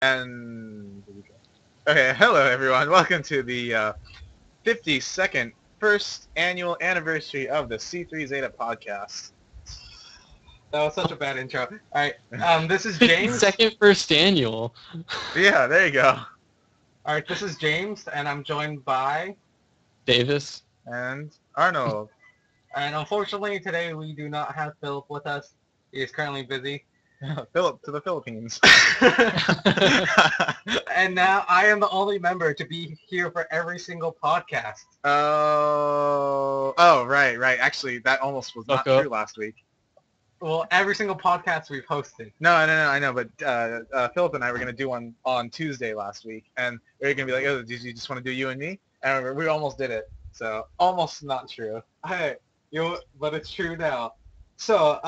And okay, hello everyone. Welcome to the 52nd first annual anniversary of the C3 Zeta podcast. That was such a bad intro. All right, this is James. 52nd first annual. Yeah, there you go. All right, this is James, and I'm joined by. Davis. And Arnold. And unfortunately, today we do not have Philip with us. He is currently busy. Philip to the Philippines. And now I am the only member to be here for every single podcast. Oh, right. Actually, that almost was not true last week. Well, every single podcast we've hosted. No, I know, but Philip and I were going to do one on Tuesday last week, and we were going to be like, oh, did you just want to do you and me? And we almost did it, so almost not true. Hey, but it's true now. So,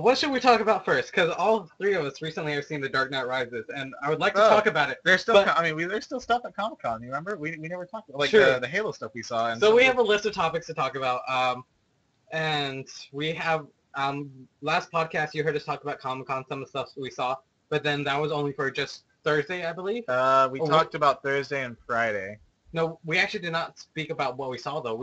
what should we talk about first? Because all three of us recently have seen The Dark Knight Rises, and I would like to talk about it. There's still, there's still stuff at Comic-Con. You remember? We never talked about the Halo stuff we saw. And so we have a list of topics to talk about. And we have last podcast you heard us talk about Comic-Con, some of the stuff we saw, but then that was only for just Thursday, I believe. We talked about Thursday and Friday. No, we actually did not speak about what we saw though.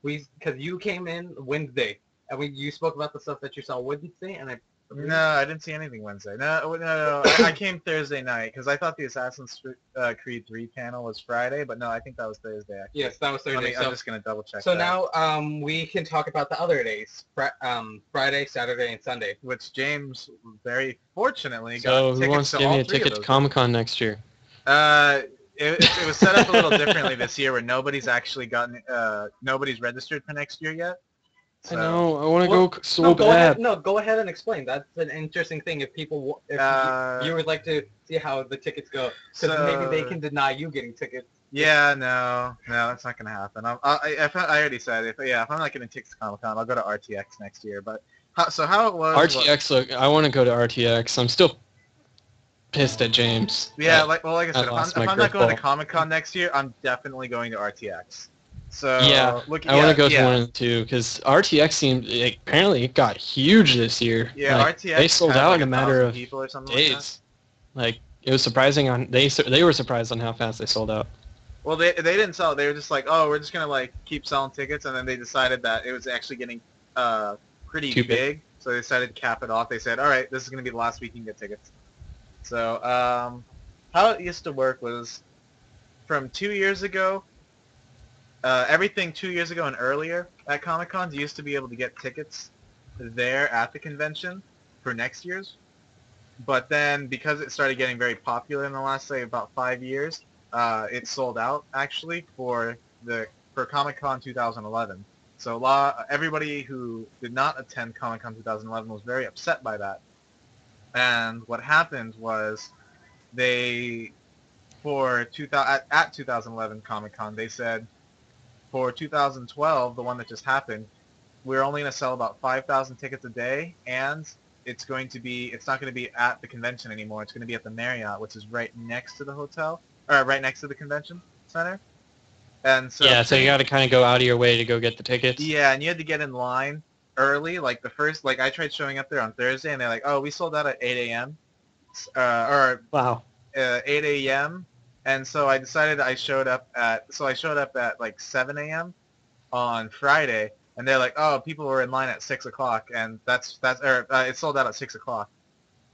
Because you came in Wednesday. And you spoke about the stuff that you saw Wednesday, and No, I didn't see anything Wednesday. No. I came Thursday night because I thought the Assassin's Creed 3 panel was Friday, but no, I think that was Thursday. Actually. Yes, that was Thursday. I'm just gonna double check. So now we can talk about the other days: Friday, Saturday, and Sunday. Which James very fortunately got. So who wants to give me a ticket to Comic-Con next year? It was set up a little differently this year, where nobody's actually gotten nobody's registered for next year yet. So, I know. I want to go so bad. Go ahead and explain. That's an interesting thing. If people, you would like to see how the tickets go, because maybe they can deny you getting tickets. Yeah, no, that's not gonna happen. I already said if I'm not getting tickets to Comic-Con, I'll go to RTX next year. But how it was? RTX. Look, I want to go to RTX. I'm still pissed at James. Yeah, like I said, if I'm not going to Comic-Con next year, I'm definitely going to RTX. So yeah, I want to go to one of the two because RTX seemed apparently it got huge this year. Yeah, RTX they sold out in a matter of people or something days. Like it was surprising they were surprised on how fast they sold out. Well, they didn't sell. They were just like, oh, we're just gonna keep selling tickets, and then they decided that it was actually getting pretty big, so they decided to cap it off. They said, all right, this is gonna be the last week you can get tickets. So how it used to work was from 2 years ago. Everything 2 years ago and earlier at Comic-Con, you used to be able to get tickets there at the convention for next year's. But then, because it started getting very popular in the last, say, about 5 years, it sold out, actually, for Comic-Con 2011. So everybody who did not attend Comic-Con 2011 was very upset by that. And what happened was at 2011 Comic-Con, they said, for 2012, the one that just happened, we're only going to sell about 5,000 tickets a day, and it's not going to be at the convention anymore. It's going to be at the Marriott, which is right next to the hotel, or right next to the convention center. And so so you got to kind of go out of your way to go get the tickets. Yeah, and you had to get in line early. I tried showing up there on Thursday, and they're like, oh, we sold out at 8 a.m. Wow. 8 a.m. And so I decided I showed up at 7 a.m. on Friday, and they're like, oh, people were in line at 6 o'clock, and it sold out at 6 o'clock.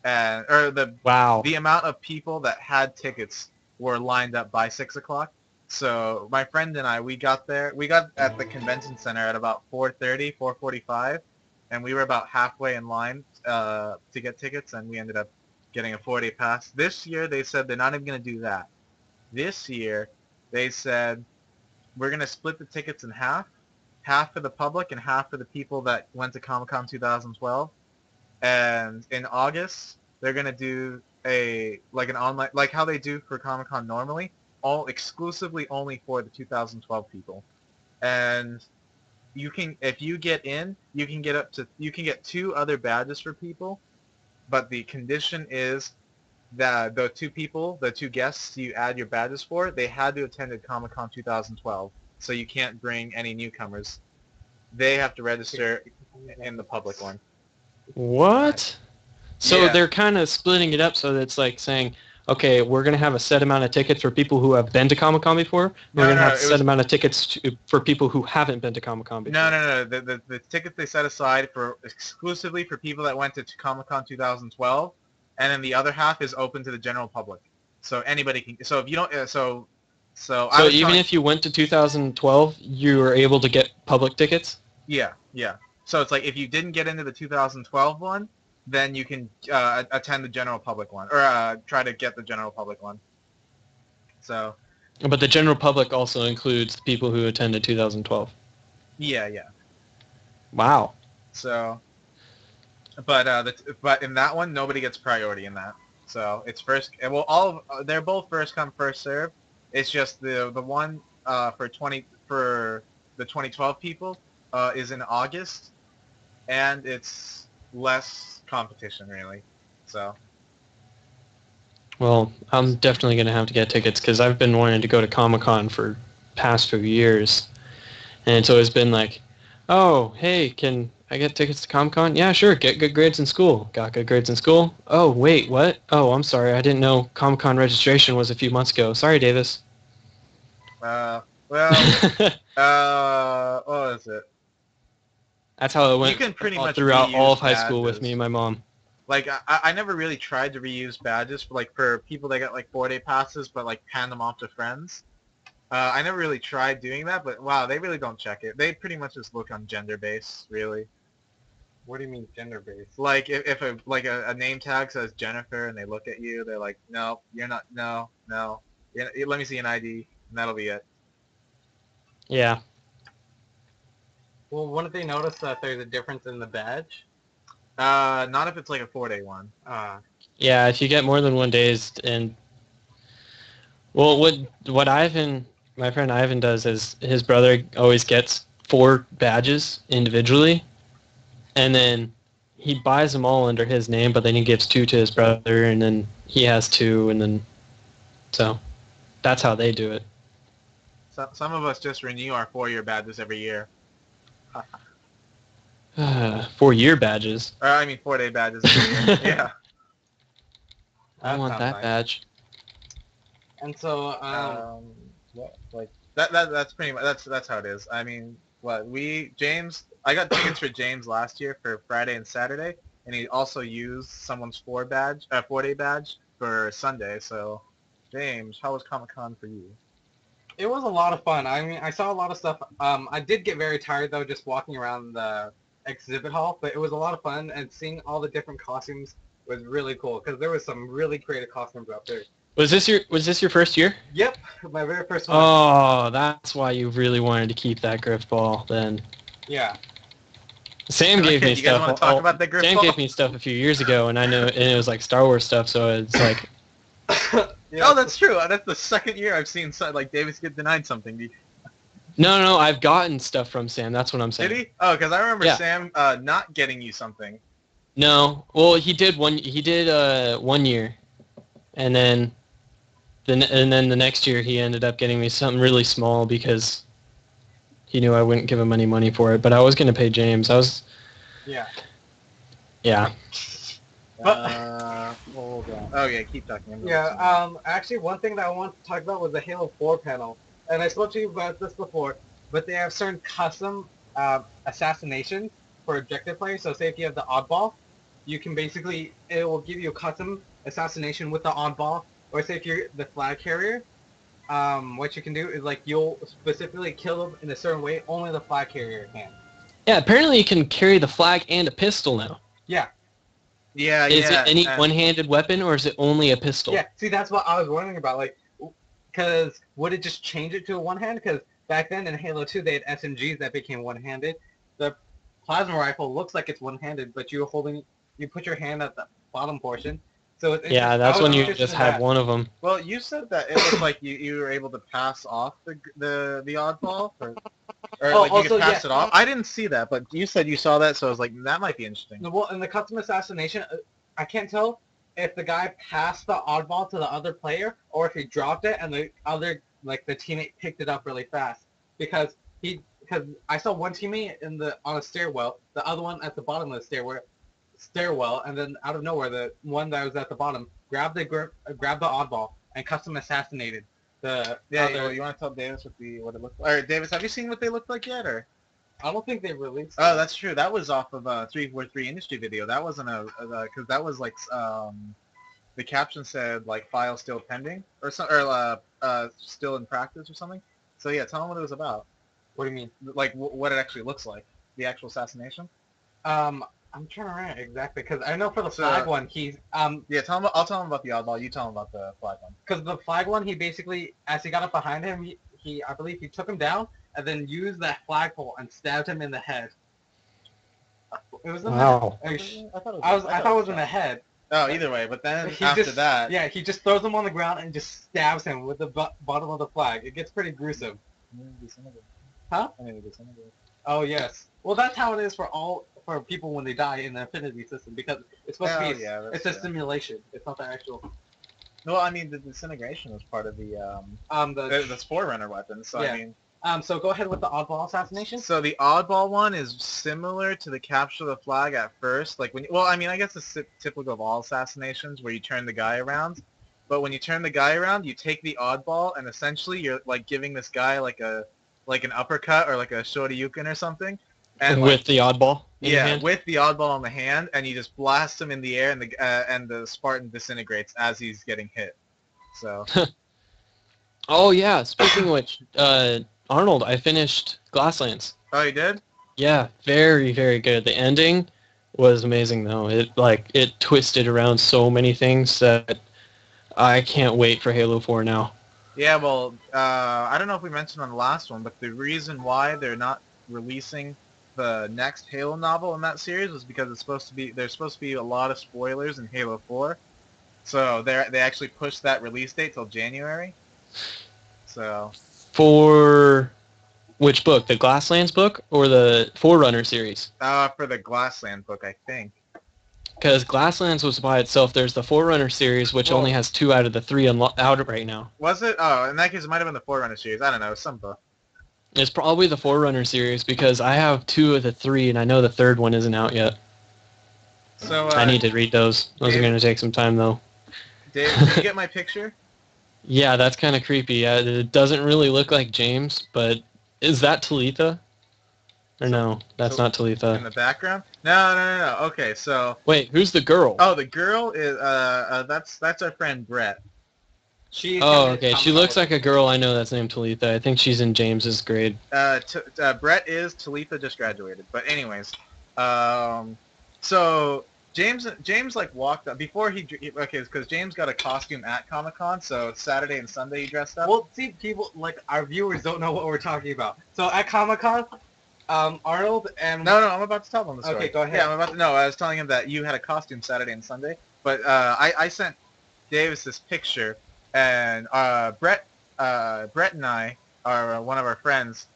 The amount of people that had tickets were lined up by 6 o'clock. So my friend and I, we got at the convention center at about 4:30, 4:45, and we were about halfway in line to get tickets, and we ended up getting a 4-day pass. This year, they said they're not even going to do that. This year, they said, we're going to split the tickets in half for the public and half for the people that went to Comic-Con 2012. And in August, they're going to do an online, like how they do for Comic-Con normally, all exclusively only for the 2012 people. And if you get in, you can get 2 other badges for people, but the condition is that the 2 guests you add your badges for, they had to attend Comic-Con 2012, so you can't bring any newcomers. They have to register in the public one. What? So Yeah. they're kind of splitting it up so that it's like saying, okay, we're going to have a set amount of tickets for people who have been to Comic-Con before. We're going to have a set amount of tickets for people who haven't been to Comic-Con before. No. The tickets they set aside for exclusively for people that went to Comic-Con 2012, and then the other half is open to the general public. So anybody can. So if you don't, so even if you went to 2012, you were able to get public tickets? Yeah. So it's like if you didn't get into the 2012 one, then you can attend the general public one, or try to get the general public one. So. But the general public also includes people who attended 2012. Yeah. Wow. So, but in that one, nobody gets priority in that. So it's first. Well, they're both first come first serve. It's just the one for the 2012 people is in August, and it's less competition really. So. Well, I'm definitely going to have to get tickets because I've been wanting to go to Comic-Con for past few years. And it's always been like, oh, hey, can I get tickets to Comic-Con? Yeah, sure, get good grades in school. Got good grades in school? Oh, wait, what? Oh, I'm sorry, I didn't know Comic-Con registration was a few months ago. Sorry, Davis. Well, what is it? That's how it went. You can pretty much throughout all of high badges. school with me and my mom. Like, I never really tried to reuse badges for people that got, like, 4-day passes, but, like, hand them off to friends. I never really tried doing that, but, wow, they really don't check it. They pretty much just look on gender base, really. What do you mean gender based? Like, if a name tag says Jennifer and they look at you, they're like, no, you're not, no. Let me see an ID, and that'll be it. Yeah. Well, wouldn't they notice that there's a difference in the badge? Not if it's, like, a 4-day one. Yeah, if you get more than 1 days, and well, what my friend Ivan does is his brother always gets 4 badges individually, and then he buys them all under his name, but then he gives 2 to his brother, and then he has 2, and then so that's how they do it. Some of us just renew our 4-year badges every year. 4-year badges. Or, I mean, 4-day badges every year. Yeah. I want that nice. badge. And so, like that's pretty much that's how it is. I mean, I got tickets for James last year for Friday and Saturday, and he also used someone's 4-day badge for Sunday. So, James, how was Comic-Con for you? it was a lot of fun. I mean, I saw a lot of stuff. I did get very tired though, just walking around the exhibit hall, but it was a lot of fun, and seeing all the different costumes was really cool because there was some really creative costumes out there. Was this your first year? Yep, my very first one. Oh, that's why you really wanted to keep that griff ball then. Yeah. Sam gave me You guys stuff. want to talk about the griff Sam ball? gave me stuff a few years ago, and it was like Star Wars stuff. So it's like, Yeah. Oh, that's true. That's the second year I've seen like Davis get denied something. no, I've gotten stuff from Sam. That's what I'm saying. Did he? Oh, because I remember Yeah. Sam not getting you something. No, well, he did 1 year, and then the next year he ended up getting me something really small because he knew I wouldn't give him any money for it. But I was gonna pay James. Yeah. Yeah. Hold on. Oh yeah, keep talking. Yeah, actually one thing that I wanted to talk about was the Halo 4 panel. And I spoke to you about this before, but they have certain custom assassinations for objective players. So say if you have the oddball, you can basically, it will give you a custom assassination with the oddball. Or say if you're the flag carrier, what you can do is like you'll specifically kill them in a certain way, only the flag carrier can. Yeah, apparently you can carry the flag and a pistol now. Yeah. Yeah, Is yeah. it any one-handed weapon, or is it only a pistol? Yeah, see, that's what I was wondering about. Like, because would it just change it to a one-hand? Because back then in Halo 2, they had SMGs that became one-handed. The plasma rifle looks like it's one-handed, but you put your hand at the bottom portion. So Yeah, that's when you just had one of them. Well, you said that it looked like you were able to pass off the oddball, or like you could pass it off. I didn't see that, but you said you saw that, so I was like, that might be interesting. Well, in the custom assassination, I can't tell if the guy passed the oddball to the other player or if he dropped it and the other, like the teammate, picked it up really fast. Because I saw one teammate on a stairwell, the other one at the bottom of the stairwell, and then out of nowhere, the one that was at the bottom grabbed the oddball and custom assassinated the Yeah, other. you want to tell Davis what it looked like? Or Davis, have you seen what they looked like yet? Or I don't think they released. oh, that's true. That was off of a 343 industry video. That wasn't because that was like the caption said like file still pending or still in practice or something. So yeah, tell them what it was about. What do you mean? Like what it actually looks like, the actual assassination. I'm trying to remember exactly because I know for the flag one, he's yeah. I'll tell him about the oddball. You tell him about the flag one. Because the flag one, he basically, as he got up behind him, I believe he took him down and then used that flagpole and stabbed him in the head. It was in Wow. the head. I thought it was in the head. Oh, either way. But then He after just- that, Yeah, he just throws him on the ground and just stabs him with the bottom of the flag. It gets pretty gruesome. Huh? Oh yes. Well, that's how it is for people when they die in the Infinity system because it's supposed to be. It's a simulation. It's not the actual. well, I mean, the disintegration was part of the The Forerunner weapon. So Yeah. I mean, so go ahead with the oddball assassination. so the oddball one is similar to the capture the flag at first. Like I mean, I guess it's typical of all assassinations where you turn the guy around. But when you turn the guy around, you take the oddball and essentially you're like giving this guy like an uppercut or like a shoryuken or something. And with the oddball in your yeah, hand? with the oddball in the hand, and you just blast him in the air, and the Spartan disintegrates as he's getting hit. So Oh, yeah. Speaking of which, Arnold, I finished Glasslands. oh, you did? Yeah, very, very good. The ending was amazing, though. It twisted around so many things that I can't wait for Halo 4 now. Yeah, well, I don't know if we mentioned on the last one, but the reason why they're not releasing the next Halo novel in that series was because there's supposed to be a lot of spoilers in Halo 4. So they actually pushed that release date till January. So For which book? The Glasslands book or the Forerunner series? for the Glassland book, I think. Because Glasslands was by itself. There's the Forerunner series, which only has 2 out of the 3 out right now. Was it? Oh, in that case, it might have been the Forerunner series. I don't know. Some book. It's probably the Forerunner series because I have 2 of the 3, and I know the 3rd one isn't out yet. So I need to read those. Those are going to take some time, though. Dave, did you get my picture? Yeah, that's kind of creepy. It doesn't really look like James, but is that Talitha? Or no, that's not In Talitha. the background? No. Okay, so Wait, who's the girl? oh, the girl is that's our friend Brett. Oh, okay. She looks like a girl I know that's named Talitha. I think she's in James's grade. Brett is Talitha just graduated. But anyways, so James like walked up before because James got a costume at Comic-Con, so Saturday and Sunday he dressed up. Well, see, people like our viewers don't know what we're talking about. So at Comic-Con, Arnold and No, I'm about to tell them the story. Okay, go ahead. Yeah, I'm about to. No, I was telling him that you had a costume Saturday and Sunday, but I sent Davis this picture, and Brett and I are one of our friends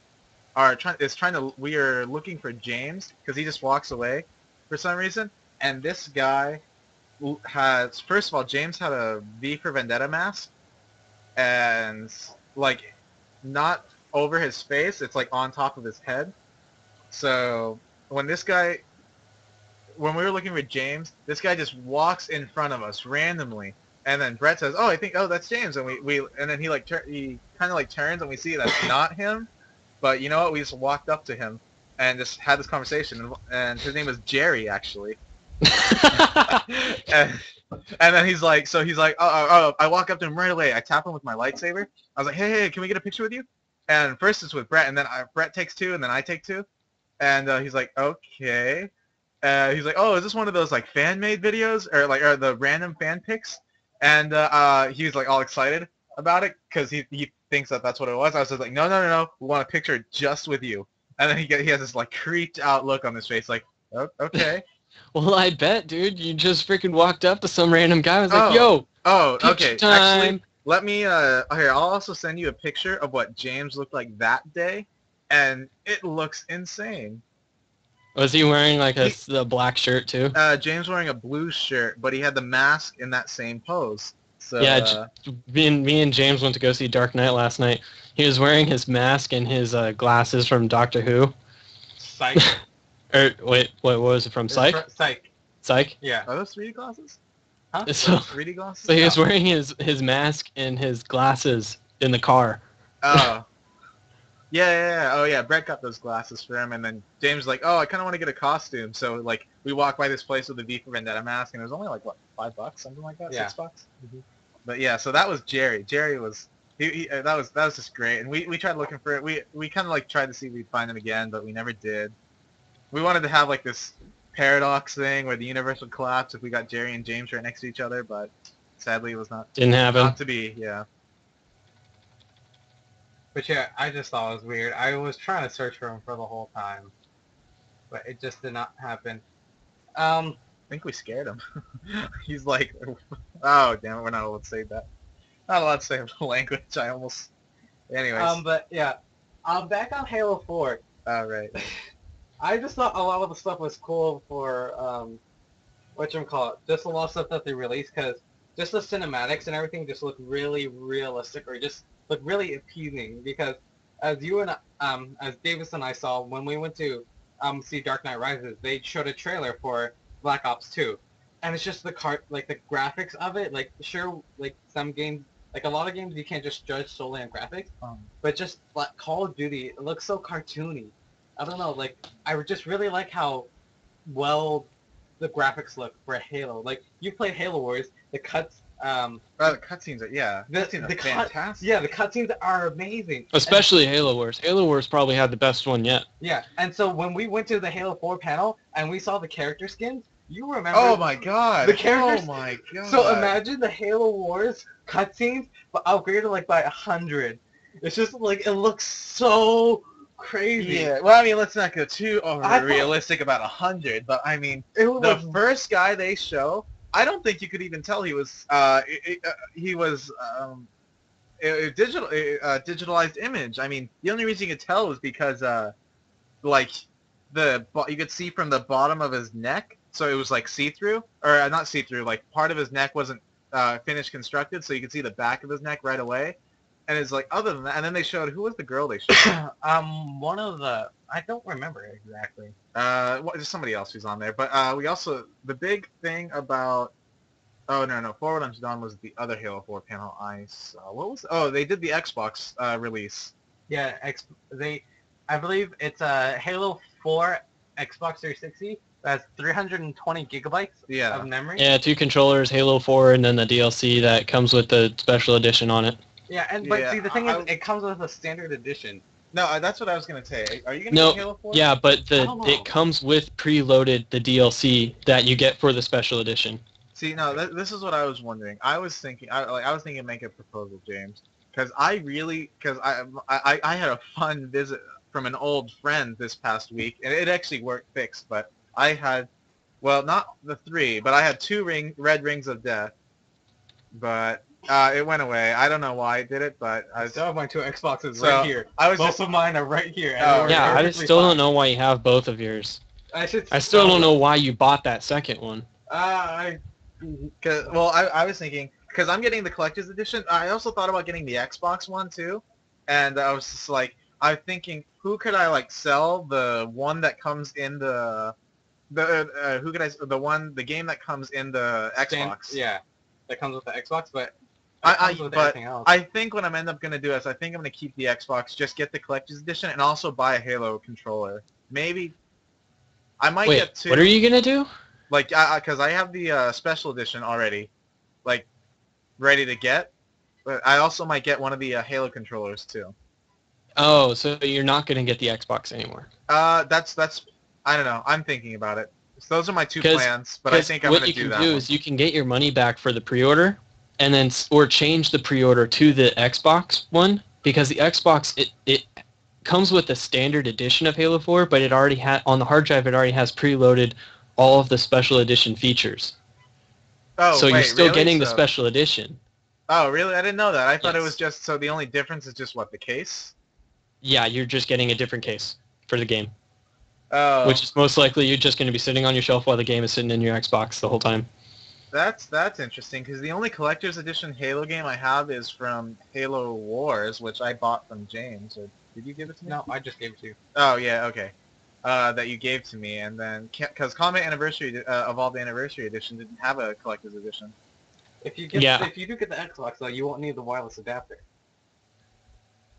we are looking for James because he just walks away for some reason, and this guy has first of all James had a V for Vendetta mask, and like not over his face, it's like on top of his head. So when we were looking for James, this guy just walks in front of us randomly, and then Brett says, "Oh, that's James," and and then he kind of like turns, and we see that's not him, but you know what? We just walked up to him and just had this conversation, and his name was Jerry actually, and then he's like, oh, I walk up to him right away, I tap him with my lightsaber, I was like, hey, can we get a picture with you? And first it's with Brett, and then Brett takes 2, and then I take 2. And he's like, okay. He's like, oh, is this one of those like fan-made videos or the random fan pics? And he was like all excited about it because he thinks that's what it was. I was just like, no, we want a picture just with you. And then he has this like creeped out look on his face, like, oh, okay. Well, I bet, dude. You just freaking walked up to some random guy and was like, yo, oh, picture okay. time. Actually, let me here. I'll also send you a picture of what James looked like that day, and it looks insane. Was he wearing like a black shirt too? James wearing a blue shirt, but he had the mask in that same pose. So yeah, me and James went to go see Dark Knight last night. He was wearing his mask and his glasses from Doctor Who. Psych. Or wait, what was it from? Psych? Psych. Psych. Yeah. Are those 3D glasses? Huh? So, 3D glasses? so he was No. wearing his mask and his glasses in the car. Oh. Yeah. Oh, yeah. Brett got those glasses for him, and then James was like, oh, I kind of want to get a costume. So, like, we walked by this place with a V for Vendetta mask, and it was only, like, what, $5? Something like that? Yeah. $6? But, yeah, so that was Jerry. Jerry was... that was just great. And we tried looking for it. We kind of, like, tried to see if we'd find him again, but we never did. We wanted to have, like, this paradox thing where the universe would collapse if we got Jerry and James right next to each other, but sadly it was Didn't happen. not to be, yeah. But yeah, I just thought it was weird. I was trying to search for him for the whole time, but it just did not happen. I think we scared him. He's like, oh, damn it, we're not allowed to say that. Not allowed to say the language, I almost... Anyways. But yeah, back on Halo 4. Right. I just thought a lot of the stuff was cool for, whatchamacallit, just a lot of stuff that they released, because just the cinematics and everything just looked really realistic, or just looked really appealing, because as you and, as Davis and I saw, when we went to, see Dark Knight Rises, they showed a trailer for Black Ops 2, and it's just the the graphics of it, like, sure, like, some games, like, a lot of games you can't just judge solely on graphics, but just, like, Call of Duty, it looks so cartoony. I don't know, like, I just really like how well the graphics look for Halo. Like, you played Halo Wars, the cuts, the cutscenes are, yeah. the fantastic. yeah, the cutscenes are amazing. Especially Halo Wars. Halo Wars probably had the best one yet. Yeah, and so when we went to the Halo 4 panel and we saw the character skins, you remember... Oh my god! The characters... Oh my god! So imagine the Halo Wars cutscenes, but upgraded like by 100. It's just like, it looks so crazy. Yeah, well, I mean, let's not go too realistic about 100, but I mean, the first guy they show, I don't think you could even tell he was, he was, digitalized image. I mean, the only reason you could tell was because, like, you could see from the bottom of his neck, so it was like see-through, or not see-through, like part of his neck wasn't finished constructed, so you could see the back of his neck right away. And it's like, other than that, and then they showed, who was the girl they showed? One of the, I don't remember exactly. There's somebody else who's on there, but we also, the big thing about, oh no, Forward Unto Dawn was the other Halo 4 panel I saw. What was, they did the Xbox release. Yeah, I believe it's a Halo 4 Xbox 360. That's 320 gigabytes of memory. Yeah, 2 controllers, Halo 4, and then the DLC that comes with the special edition on it. Yeah, see, the thing is, it comes with a standard edition. No, that's what I was gonna say. Are you gonna get Halo 4? Yeah, but it comes with preloaded the DLC that you get for the special edition. See, no, this is what I was wondering. I was thinking of making a proposal, James, because I had a fun visit from an old friend this past week, and it actually worked fixed, but I had, well, not the 3, but I had 2 red rings of death, but it went away. I don't know why it did it, but I still have my 2 Xboxes right here. Both of mine are right here. Yeah, I still don't know why you have both of yours. I still don't know why you bought that second one. I was thinking, because I'm getting the collector's edition. I also thought about getting the Xbox one too, and I was just like, I'm thinking, who could I like sell the one that comes in the game that comes in the Xbox? Yeah, that comes with the Xbox, but I think what I'm end up gonna do is I think I'm gonna keep the Xbox, just get the collector's edition, and also buy a Halo controller. Maybe I might get 2. What are you gonna do? Like, because I have the special edition already, like, ready to get. But I also might get one of the Halo controllers too. Oh, so you're not gonna get the Xbox anymore? That's I don't know. I'm thinking about it. So those are my 2 plans, but I think I'm gonna do that. What you can do is you can get your money back for the pre-order, and then or change the pre-order to the Xbox one, because the Xbox it comes with the standard edition of Halo 4, but it already on the hard drive it already has preloaded all of the special edition features. Oh, so you're still getting the special edition. Oh, really? I didn't know that. I thought it was just, so the only difference is just what, the case? Yeah, you're just getting a different case for the game. Oh. Which is most likely you're just going to be sitting on your shelf while the game is sitting in your Xbox the whole time. That's interesting, because the only collector's edition Halo game I have is from Halo Wars, which I bought from James. Or did you give it to me? No, I just gave it to you. Oh, yeah, okay. that you gave to me, and then because Comet Anniversary Evolved Anniversary Edition didn't have a collector's edition. If you get Yeah. if you do get the Xbox though, you won't need the wireless adapter.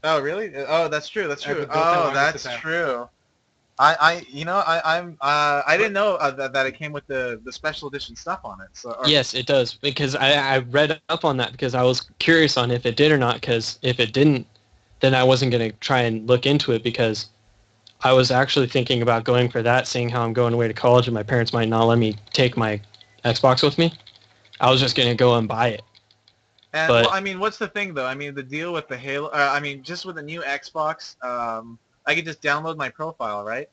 Oh really? Oh, that's true. That's That's true. a built-in Oh, wireless that's adapter. true. I didn't know that it came with the special edition stuff on it. So Yes, it does, because I read up on that because I was curious on if it did or not, because if it didn't, then I wasn't going to try and look into it, because I was actually thinking about going for that, seeing how I'm going away to college and my parents might not let me take my Xbox with me. I was just going to go and buy it. And But- well, I mean, what's the thing though? I mean, the deal with the Halo. I mean, just with the new Xbox, I could just download my profile, right?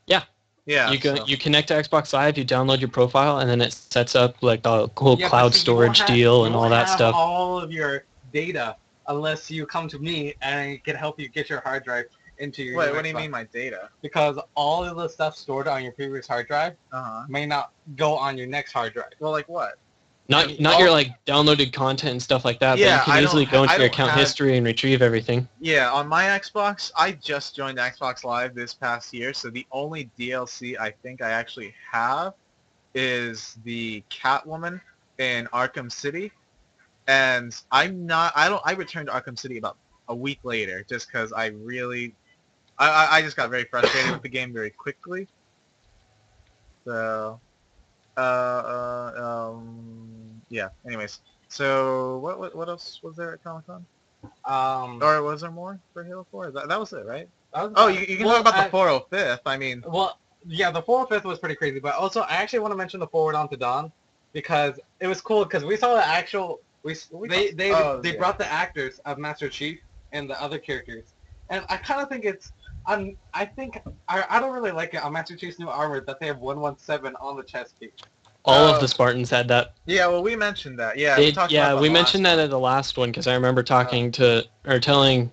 Yeah. Yeah. You connect to Xbox Live, you download your profile, and then it sets up like the whole Yeah, but cloud see, storage deal and all that stuff. All of your data unless you come to me and I can help you get your hard drive into your Wait, new what do you Xbox. mean my data? Because all of the stuff stored on your previous hard drive Uh-huh. may not go on your next hard drive. Well, like what? Not your like downloaded content and stuff like that, Yeah, but you I can easily don't go ha- into I your don't account have- history and retrieve everything. Yeah, on my Xbox, I just joined Xbox Live this past year, so the only DLC I think I actually have is the Catwoman in Arkham City, and I returned to Arkham City about a week later, just because I just got very frustrated with the game very quickly. So, yeah. Anyways, so what else was there at Comic Con? Or was there more for Halo 4? That was it, right? Oh, you can talk about the 405th. I mean, Well, yeah, the 405th was pretty crazy, but also I actually want to mention the Forward Onto Dawn because it was cool because we saw the actual they brought the actors of Master Chief and the other characters, and I kind of think it's I don't really like it on Master Chief's new armor that they have 117 on the chest piece. All of the Spartans had that. yeah, well, we mentioned that. Yeah, we mentioned that at the last one because I remember telling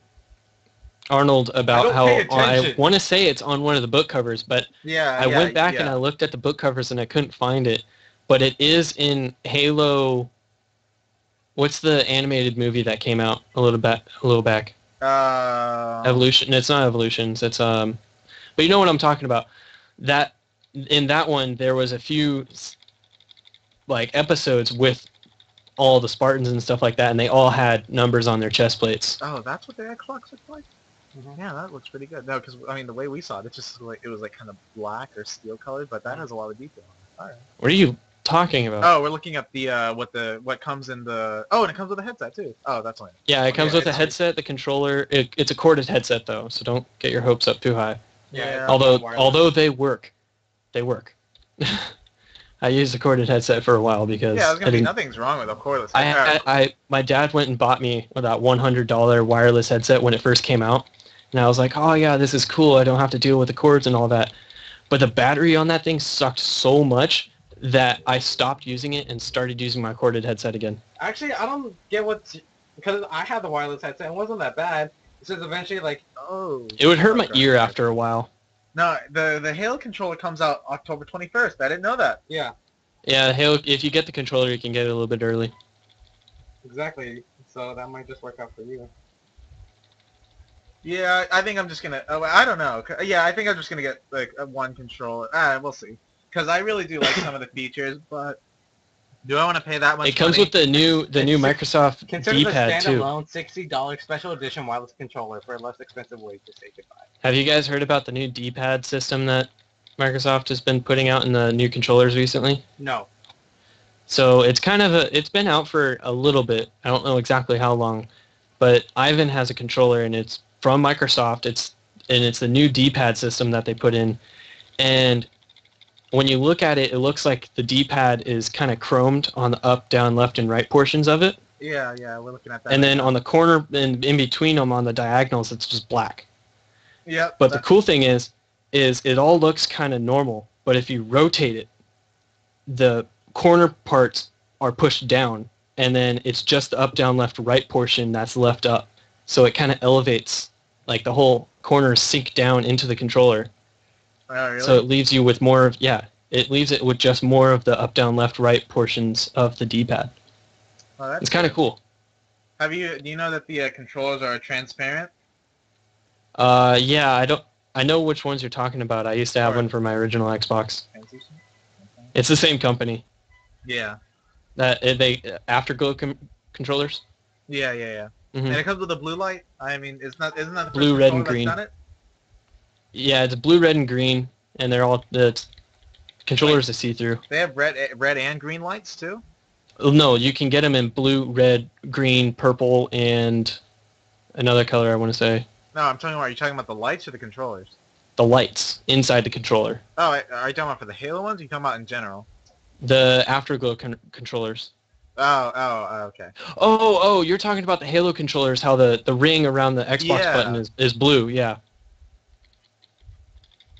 Arnold about how I want to say it's on one of the book covers, but I went back and I looked at the book covers and I couldn't find it. But it is in Halo. What's the animated movie that came out a little back? Evolution. It's not Evolutions. It's but you know what I'm talking about. That in that one there was a few like episodes with all the Spartans and stuff like that, and they all had numbers on their chest plates. Oh, that's what the Xbox looked like? Mm-hmm. Yeah, that looks pretty good. No, because I mean the way we saw it, it was like kind of black or steel colored, but that has a lot of detail on it. All right. What are you talking about? Oh, we're looking at the what comes in the and it comes with a headset too. Oh, that's only. Yeah, it comes with a headset, the controller. It's a corded headset though, so don't get your hopes up too high. Yeah. Although they work. I used a corded headset for a while because nothing's wrong with a cordless headset. My dad went and bought me that $100 wireless headset when it first came out, and I was like, oh yeah, this is cool. I don't have to deal with the cords and all that. But the battery on that thing sucked so much that I stopped using it and started using my corded headset again. Actually, I don't get because I had the wireless headset. It wasn't that bad. It's just eventually it would hurt my ear after a while. No, the Halo controller comes out October 21st. I didn't know that. Yeah. Yeah, Halo. If you get the controller, you can get it a little bit early. Exactly. So that might just work out for you. Yeah, I think I'm just gonna. I don't know. Yeah, I think I'm just gonna get like one controller. We'll see. Because I really do like some of the features, but do I want to pay that much? It comes money? with the new Microsoft D-pad too. Standalone $60 special edition wireless controller for a less expensive way to say goodbye. Have you guys heard about the new D-pad system that Microsoft has been putting out in the new controllers recently? No. So it's it's been out for a little bit. I don't know exactly how long, but Ivan has a controller and it's from Microsoft. It's the new D-pad system that they put in, and when you look at it, it looks like the D-pad is kind of chromed on the up, down, left, and right portions of it. Yeah, we're looking at that. And then on the corner and in between them on the diagonals, it's just black. Yeah. But the cool thing is it all looks kind of normal, but if you rotate it, the corner parts are pushed down, and then it's just the up, down, left, right portion that's left up. So it kind of elevates, like the whole corners sink down into the controller. Oh, really? So it leaves you with more of, it leaves it with just more of the up, down, left, right portions of the D-pad. Oh, that's it's kind of cool. Do you know that the controllers are transparent? Yeah, I know which ones you're talking about. I used to have one for my original Xbox. Transition? It's the same company. Yeah. They Afterglow controllers. Yeah, yeah, yeah. Hmm. And it comes with a blue light. I mean, isn't that the Blue, first red, controller and that's green. done it? Yeah, it's blue, red, and green, and they're all the controllers are see-through. They have red and green lights too. No, you can get them in blue, red, green, purple, and another color I want to say. No, I'm talking about. Are you talking about the lights or the controllers? The lights inside the controller. Oh, are you talking about for the Halo ones? Or are you talking about in general? The Afterglow controllers. Oh, okay. Oh, you're talking about the Halo controllers, how the ring around the Xbox button is blue, yeah.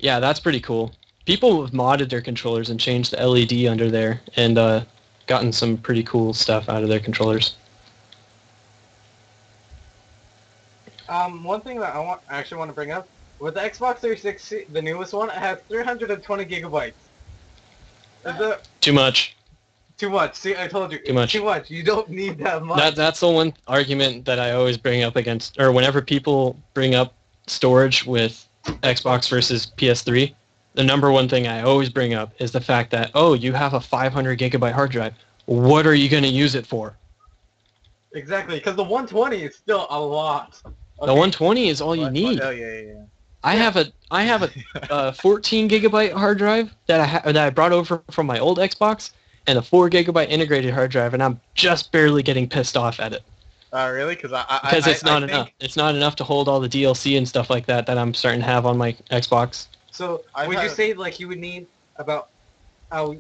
Yeah, that's pretty cool. People have modded their controllers and changed the LED under there and gotten some pretty cool stuff out of their controllers. One thing that I actually want to bring up, with the Xbox 360, the newest one, it has 320 gigabytes. Is it Too much. too much? See, I told you. Too much. Too much. You don't need that much. That's the one argument that I always bring up against, or whenever people bring up storage with Xbox versus PS3, the number one thing I always bring up is the fact that, oh, you have a 500 gigabyte hard drive. What are you going to use it for? Exactly, because the 120 is still a lot. The 120 is all you need. Oh, yeah. I have a 14 gigabyte hard drive that I brought over from my old Xbox, and a 4 gigabyte integrated hard drive, and I'm just barely getting pissed off at it. Really? Because it's not enough. It's not enough to hold all the DLC and stuff like that I'm starting to have on my Xbox. So would you say like you would need about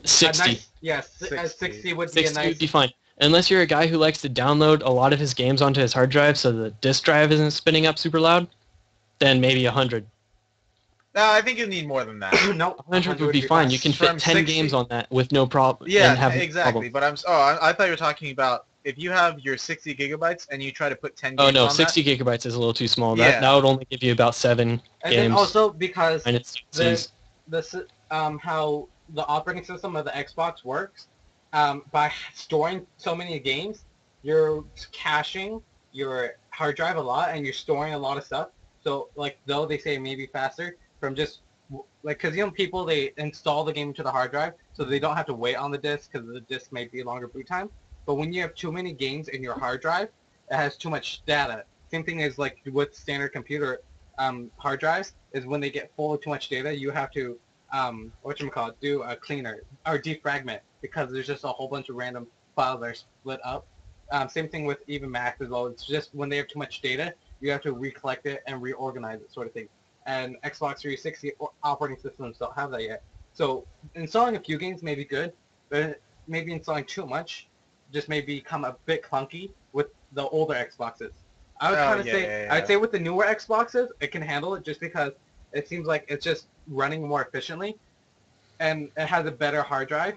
60? A nice, yes, 60 would be 60 a nice. would be fine. Unless you're a guy who likes to download a lot of his games onto his hard drive so the disk drive isn't spinning up super loud, then maybe 100. No, I think you need more than that. No, 100 would be fine. You can fit 10 60 games on that with no problem. Yeah, and have exactly. No problem. But I thought you were talking about if you have your 60 gigabytes and you try to put 10 games Oh no, on 60 gigabytes is a little too small. Yeah. That would only give you about 7 and games. then also because and it's how the operating system of the Xbox works, by storing so many games, you're caching your hard drive a lot and you're storing a lot of stuff. So like though they say maybe faster from just like because people they install the game into the hard drive so they don't have to wait on the disk because the disk may be longer boot time. But when you have too many games in your hard drive, it has too much data. Same thing as like with standard computer hard drives is when they get full of too much data, you have to do a cleaner or defragment because there's just a whole bunch of random files that are split up. Same thing with even Mac as well. It's just when they have too much data, you have to recollect it and reorganize it, sort of thing. And Xbox 360 operating systems don't have that yet. So installing a few games may be good, but maybe installing too much just may become a bit clunky with the older Xboxes. I would I'd say with the newer Xboxes, it can handle it just because it seems like it's just running more efficiently, and it has a better hard drive.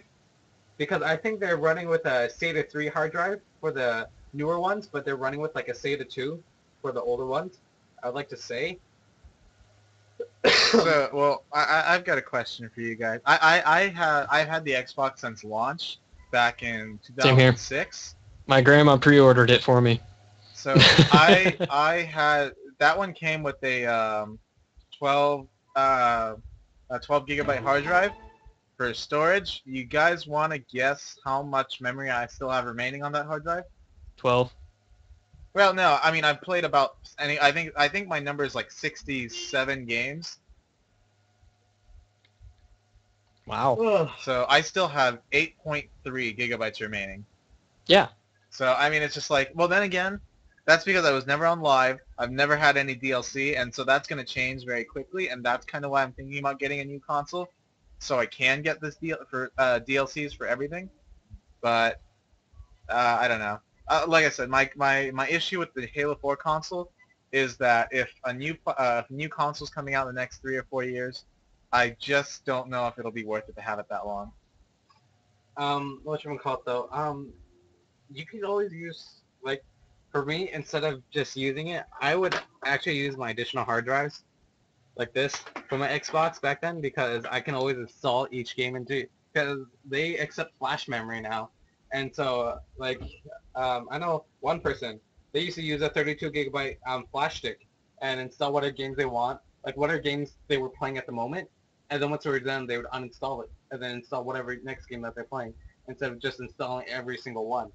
Because I think they're running with a SATA 3 hard drive for the newer ones, but they're running with like a SATA 2 for the older ones. I'd like to say. So, well, I've got a question for you guys. I've had the Xbox since launch back in 2006. My grandma pre-ordered it for me. So I had that one came with a 12 gigabyte hard drive for storage. You guys want to guess how much memory I still have remaining on that hard drive? 12. Well, no. I mean, I've played about I think my number is like 67 games. Wow. So I still have 8.3 gigabytes remaining. Yeah. So I mean, it's just like, well, then again, that's because I was never on live. I've never had any DLC, and so that's going to change very quickly, and that's kind of why I'm thinking about getting a new console, so I can get this deal for DLCs for everything. But I don't know. Like I said, my issue with the Halo 4 console is that if a new console's coming out in the next 3 or 4 years, I just don't know if it'll be worth it to have it that long. Whatchamacallit though? You could always use, like, for me, instead of just using it, I would actually use my additional hard drives, like this, for my Xbox back then, because I can always install each game into, because they accept flash memory now. And so, like, I know one person, they used to use a 32 gigabyte flash stick and install whatever games they want, like whatever games they were playing at the moment, and then once they were done, they would uninstall it and then install whatever next game that they're playing instead of just installing every single one.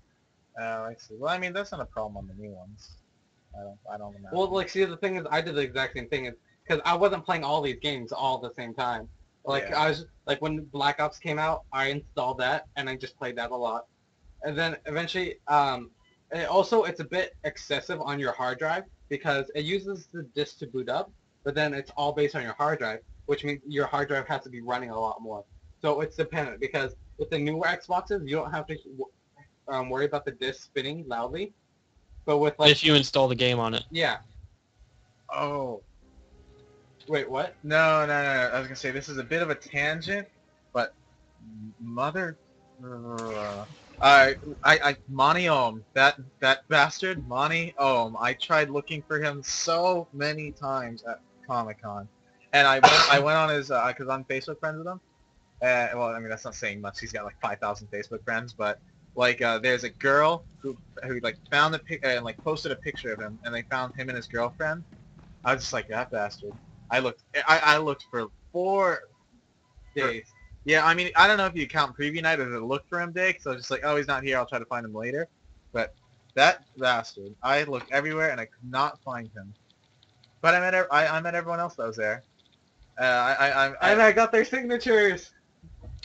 Oh, I see. Well, I mean, that's not a problem on the new ones. I don't imagine. Well, like, see, the thing is, I did the exact same thing, because I wasn't playing all these games all at the same time. Like, Yeah. I was, like, when Black Ops came out, I installed that, and I just played that a lot. And then, eventually, it's a bit excessive on your hard drive, because it uses the disk to boot up, but then it's all based on your hard drive, which means your hard drive has to be running a lot more. So it's dependent, because with the newer Xboxes, you don't have to worry about the disk spinning loudly. But with, like, If you install the game on it. yeah. Oh. Wait, what? No. I was gonna say this is a bit of a tangent, but mother. Monty Ohm, that bastard, Monty Ohm. I tried looking for him so many times at Comic-Con, and I went on his because I'm Facebook friends with him. Well, I mean that's not saying much. He's got like 5,000 Facebook friends, but like there's a girl who like found the pic and like posted a picture of him, and they found him and his girlfriend. I was just like, that bastard. I looked for 4 days. Yeah, I mean, I don't know if you count preview night as a look for him day, so I was just like, oh, he's not here, I'll try to find him later. But that bastard, I looked everywhere and I could not find him. But I met everyone else that was there. And I got their signatures.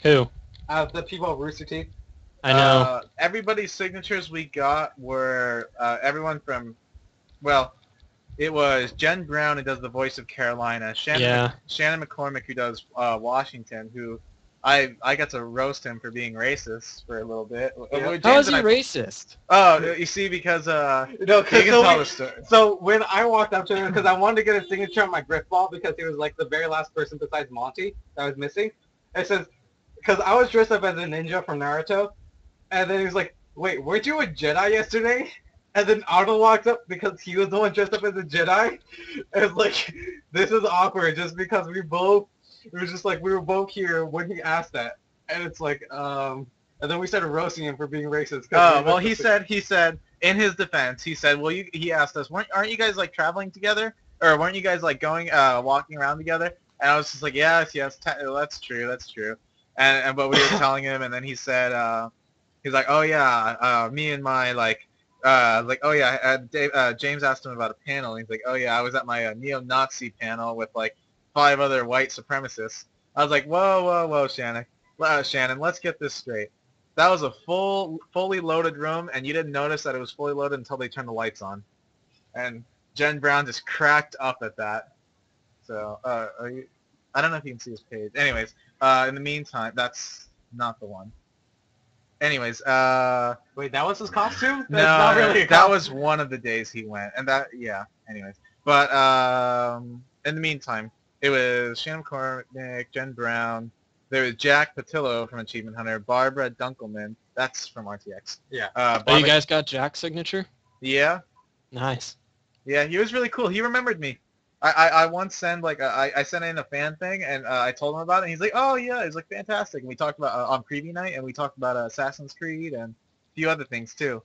Who? The people of Rooster Teeth. I know. Everybody's signatures we got were everyone from, well, it was Jen Brown who does the voice of Carolina, Shannon McCormick who does Washington, who I got to roast him for being racist for a little bit. Yeah. How is he racist? Oh, you see, because No, you can tell the story. So when I walked up to him, because I wanted to get a signature on my grip ball because he was like the very last person besides Monty that was missing. It says, because I was dressed up as a ninja from Naruto, and then he was like, wait, weren't you a Jedi yesterday? And then Arnold walks up because he was the one dressed up as a Jedi. And it's like, this is awkward just because we were just like, we were both here when he asked that. And it's like, and then we started roasting him for being racist. Oh, well, he said, in his defense, he said, well, he asked us, aren't you guys, like, traveling together? Or weren't you guys, like, going, walking around together? And I was just like, yes, that's true. But we were telling him, and then he said, he's like, oh, yeah, me and my, James asked him about a panel, and he's like, oh, yeah, I was at my neo-Nazi panel with, like, 5 other white supremacists. I was like, whoa, Shannon, let's get this straight. That was a fully loaded room, and you didn't notice that it was fully loaded until they turned the lights on. And Jen Brown just cracked up at that. So, I don't know if you can see his page. Anyways, in the meantime, that's not the one. Anyways, wait, that was his costume? That's no, not really that was one of the days he went, and yeah. Anyways, but in the meantime, it was Shannon McCormick, Jen Brown. There was Jack Patillo from Achievement Hunter, Barbara Dunkelman. That's from RTX. Yeah. Oh, you guys got Jack's signature? Yeah. Nice. Yeah, he was really cool. He remembered me. I once sent I sent in a fan thing and I told him about it and he's like, oh yeah, he's like fantastic. And we talked about on preview night and we talked about Assassin's Creed and a few other things too.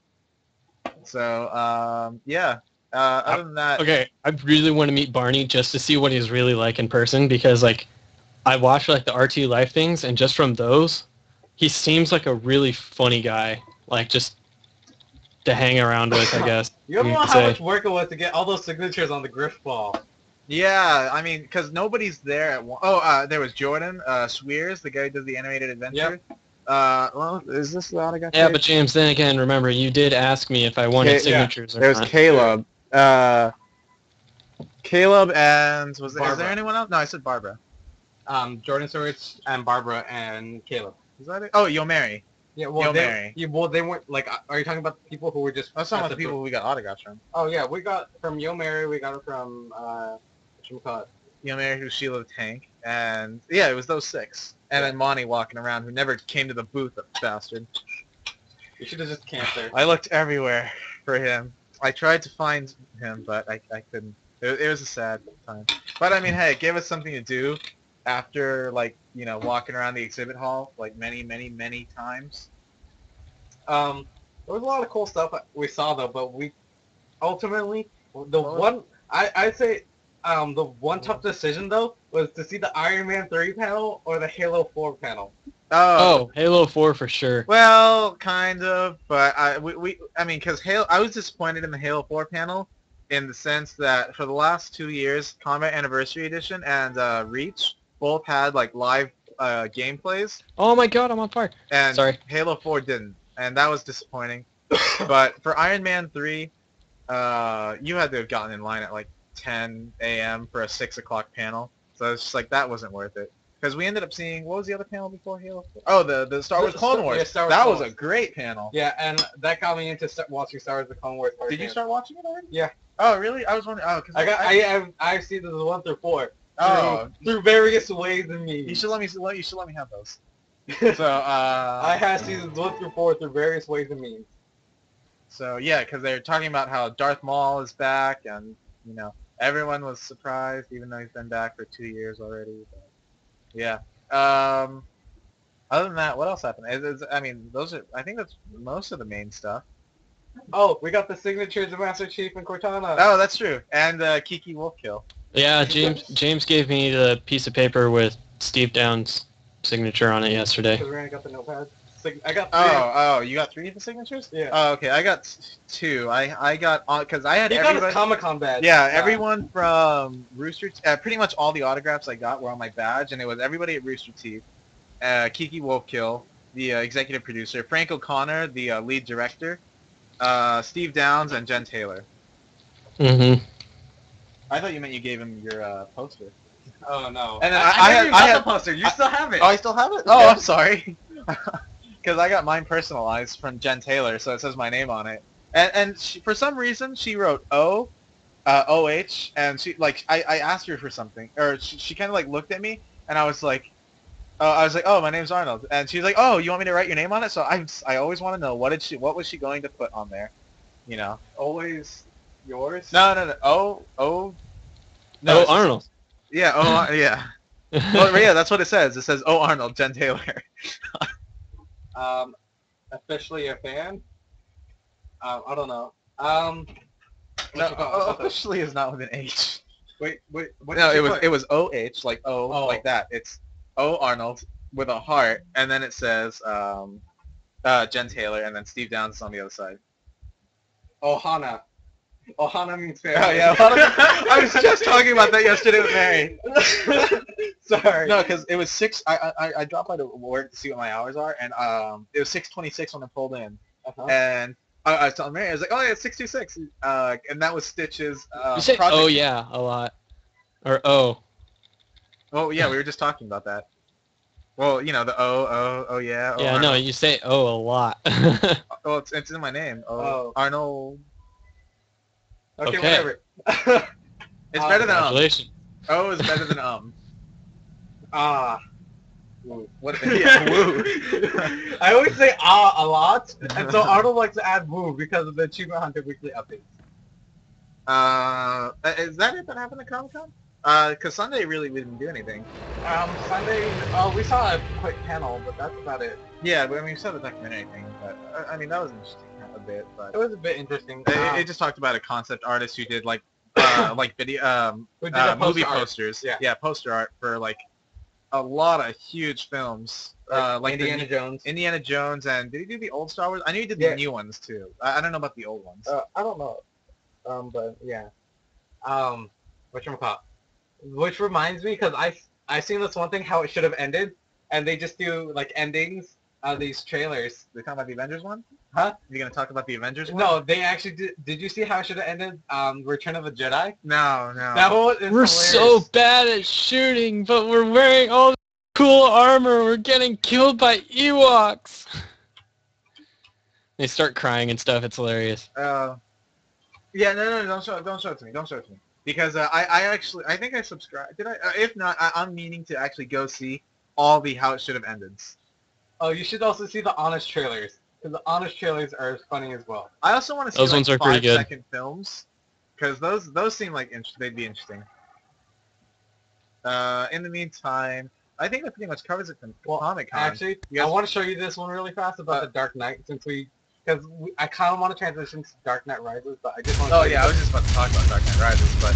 So yeah. Other than that, okay, I really want to meet Barney just to see what he's really like in person because like I watch like the RT Life things and just from those, he seems like a really funny guy. Like just to hang around with, I guess. You don't know how much work it was to get all those signatures on the griff ball. Yeah, I mean, because nobody's there at one. Oh, there was Jordan Swears, the guy who does the animated adventure. Yep. Well, is this the autograph? Yeah, page? but James, then again, remember, you did ask me if I wanted signatures or There's not. Caleb. Caleb and is Barbara. there anyone else? No, I said Barbara. Jordan Sewitz and Barbara and Caleb. Is that it? Oh, Yomari. Yeah, well, Mary. they weren't like. Are you talking about the people who were just? That's not the people we got autographs from. Oh yeah, we got from Yo Mary. We got it from whatchamacallit? Yomari, who Sheila the Tank, and yeah, it was those 6. And then Monty walking around, who never came to the booth, that bastard. You should have just camped there. I looked everywhere for him. I tried to find him, but I couldn't. It was a sad time. But I mean, hey, it gave us something to do after, like, you know, walking around the exhibit hall, like, many times. There was a lot of cool stuff we saw, though, but we ultimately, I'd say The one tough decision though was to see the Iron Man 3 panel or the Halo 4 panel. Oh, Halo 4 for sure. Well, kind of, but I mean, because I was disappointed in the Halo 4 panel in the sense that for the last 2 years, Combat Anniversary Edition and Reach both had like live gameplays, Oh my god, I'm on fire. and Sorry. Halo 4 didn't, and that was disappointing. But for Iron Man 3, you had to have gotten in line at like 10 a.m. for a 6 o'clock panel, so it's just like that wasn't worth it. Because we ended up seeing, what was the other panel before Halo 4? Oh, the Star Wars Clone Wars. Yeah, Star Wars that Clone was a Wars. great panel. Yeah, and that got me into watching Star Wars: The Clone Wars. Did you start watching it already? Yeah. Oh, really? I was wondering. Oh, because I've seen the 1 through 4. Oh, Through various ways and means. you should let me have those. So I have seasons 1 through 4 through various ways and means. So yeah, because they're talking about how Darth Maul is back, and you know everyone was surprised, even though he's been back for 2 years already. But, yeah. Other than that, what else happened? I mean, I think that's most of the main stuff. Oh, we got the signatures of Master Chief and Cortana. Oh, that's true. And Kiki Wolfkill. Yeah, James gave me the piece of paper with Steve Downs' signature on it yesterday. Because Randy got the notepad. I got 3. Oh, you got 3 of the signatures? Yeah. Oh, okay. I got 2. I got because I had He got his Comic-Con badge. Yeah, everyone from Rooster. Pretty much all the autographs I got were on my badge, and it was everybody at Rooster Teeth. Kiki Wolfkill, the executive producer, Frank O'Connor, the lead director, Steve Downs, and Jen Taylor. Mm-hmm. I thought you meant you gave him your poster. Oh no. And then I had the the poster. You still have it. Oh, I still have it? Oh, I'm sorry. Because I got mine personalized from Jen Taylor, so it says my name on it. And she, for some reason, she wrote O-H, and she, like, I asked her for something, or she kind of, like, looked at me, and I was like, oh, my name's Arnold. And she's like, oh, you want me to write your name on it? So I always want to know, what was she going to put on there? You know? Always yours? No. No, Arnold. Yeah, yeah. Well, yeah, that's what it says. It says, oh, Arnold, Jen Taylor. Officially a fan? I don't know. No, officially is not with an H. Wait, what No, did you it was O-H, like O, Oh. like that. It's O Arnold with a heart, and then it says Jen Taylor, and then Steve Downs is on the other side. Ohana. Ohana means fan. Oh yeah, I was just talking about that yesterday with Mary. Sorry. No, because it was 6. I dropped by to work to see what my hours are, and it was 6:26 when I pulled in, and I was telling Mary, I was like, oh yeah, it's 6:26, and that was Stitch's. You say project. oh yeah a lot, or oh. Oh yeah, we were just talking about that. Well, you know the oh yeah. Oh, Yeah, Arnold. no, you say oh a lot. Oh, it's in my name. Oh. Arnold. Okay, Okay. whatever. It's better than Congratulations. Oh is better than Ah. What? Yeah, woo. I always say a lot, and so Arnold likes to add woo because of the Achievement Hunter weekly updates. Is that it that happened at Comic-Con? Because Sunday really we didn't do anything. Sunday, we saw a quick panel, but that's about it. Yeah, but I mean, we saw the documentary thing, but I mean that was interesting a bit, but It was a bit interesting. it just talked about a concept artist who did like video We did a movie poster art. posters. Yeah. Poster art for like a lot of huge films. Like Indiana Jones. Indiana Jones, and did he do the old Star Wars? I knew he did the Yeah. new ones too. I don't know about the old ones. I don't know. But yeah. Whatchamacallit. Which reminds me, because I seen this one thing how it should have ended, and they just do like endings of these trailers. They talking about the Avengers one? Huh? You gonna talk about the Avengers one? No, they actually did. Did you see how it should have ended? Return of the Jedi. No. That one is We're hilarious. so bad at shooting, but we're wearing all this cool armor. We're getting killed by Ewoks. They start crying and stuff. It's hilarious. Yeah, no, don't show it to me. Don't show it to me. Because I think I subscribed. Did I? If not, I'm meaning to actually go see all the How It Should Have Ended. Oh, you should also see the Honest trailers, because the Honest trailers are as funny as well. I also want to see Those like, ones are pretty good. 5-second films, because those seem like they'd be interesting. In the meantime, I think that pretty much covers it from Comic-Con. Actually, I want to show you this one really fast about the Dark Knight, since we because I kind of want to transition to Dark Knight Rises, but I just want. Oh yeah, I was just about to talk about Dark Knight Rises, but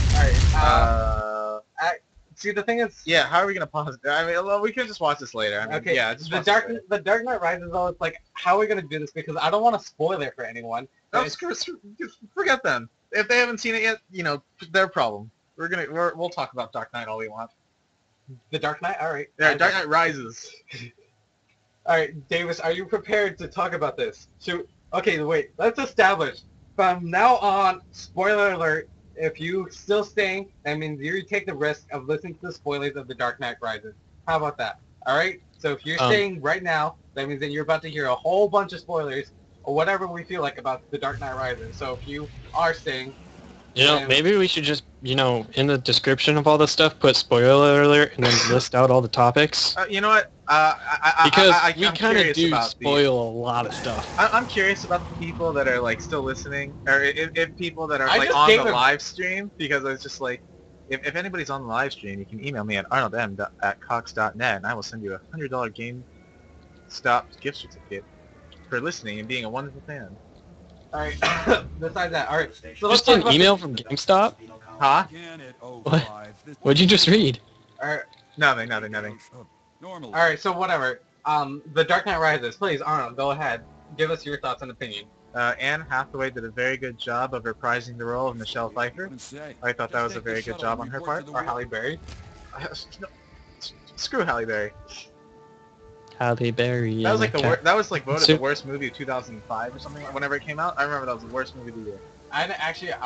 All right. See, the thing is. yeah, how are we gonna pause it? I mean, well, we can just watch this later. I mean, Okay. yeah, just the watch this later. Dark Knight Rises though, it's like, how are we gonna do this? Because I don't want to spoil it for anyone. No, forget them. If they haven't seen it yet, you know, their problem. We'll talk about Dark Knight all we want. The Dark Knight. All right. Yeah, Dark Knight Rises. All right, Davis, are you prepared to talk about this? Okay, wait. Let's establish. From now on, spoiler alert. If you still staying, that means you take the risk of listening to the spoilers of The Dark Knight Rises. How about that? All right. So if you're staying right now, that means that you're about to hear a whole bunch of spoilers or whatever we feel like about The Dark Knight Rises. So if you are staying, you know, maybe we should just, you know, in the description of all this stuff, put spoiler alert and then list out all the topics. You know what? Because we I'm kind of curious do about spoil a lot of stuff. I'm curious about the people that are like still listening, or if people that are I like just on gave the them- live stream, because it's just like, if anybody's on the live stream, you can email me at arnoldm@cox.net, and I will send you a $100 GameStop gift certificate for listening and being a wonderful fan. all right. Besides that, all right. So let's Just talk an about email from GameStop? Huh? What? What'd you just read? All right. Nothing. All right. So whatever. The Dark Knight Rises. Please, Arnold, go ahead. Give us your thoughts and opinion. Anne Hathaway did a very good job of reprising the role of Michelle Pfeiffer. I thought that was a very good job on her part. Or Halle Berry. No, screw Halle Berry. Halle Berry. That was like that was like voted So- the worst movie of 2005 or something. Whenever it came out, I remember that was the worst movie of the year. I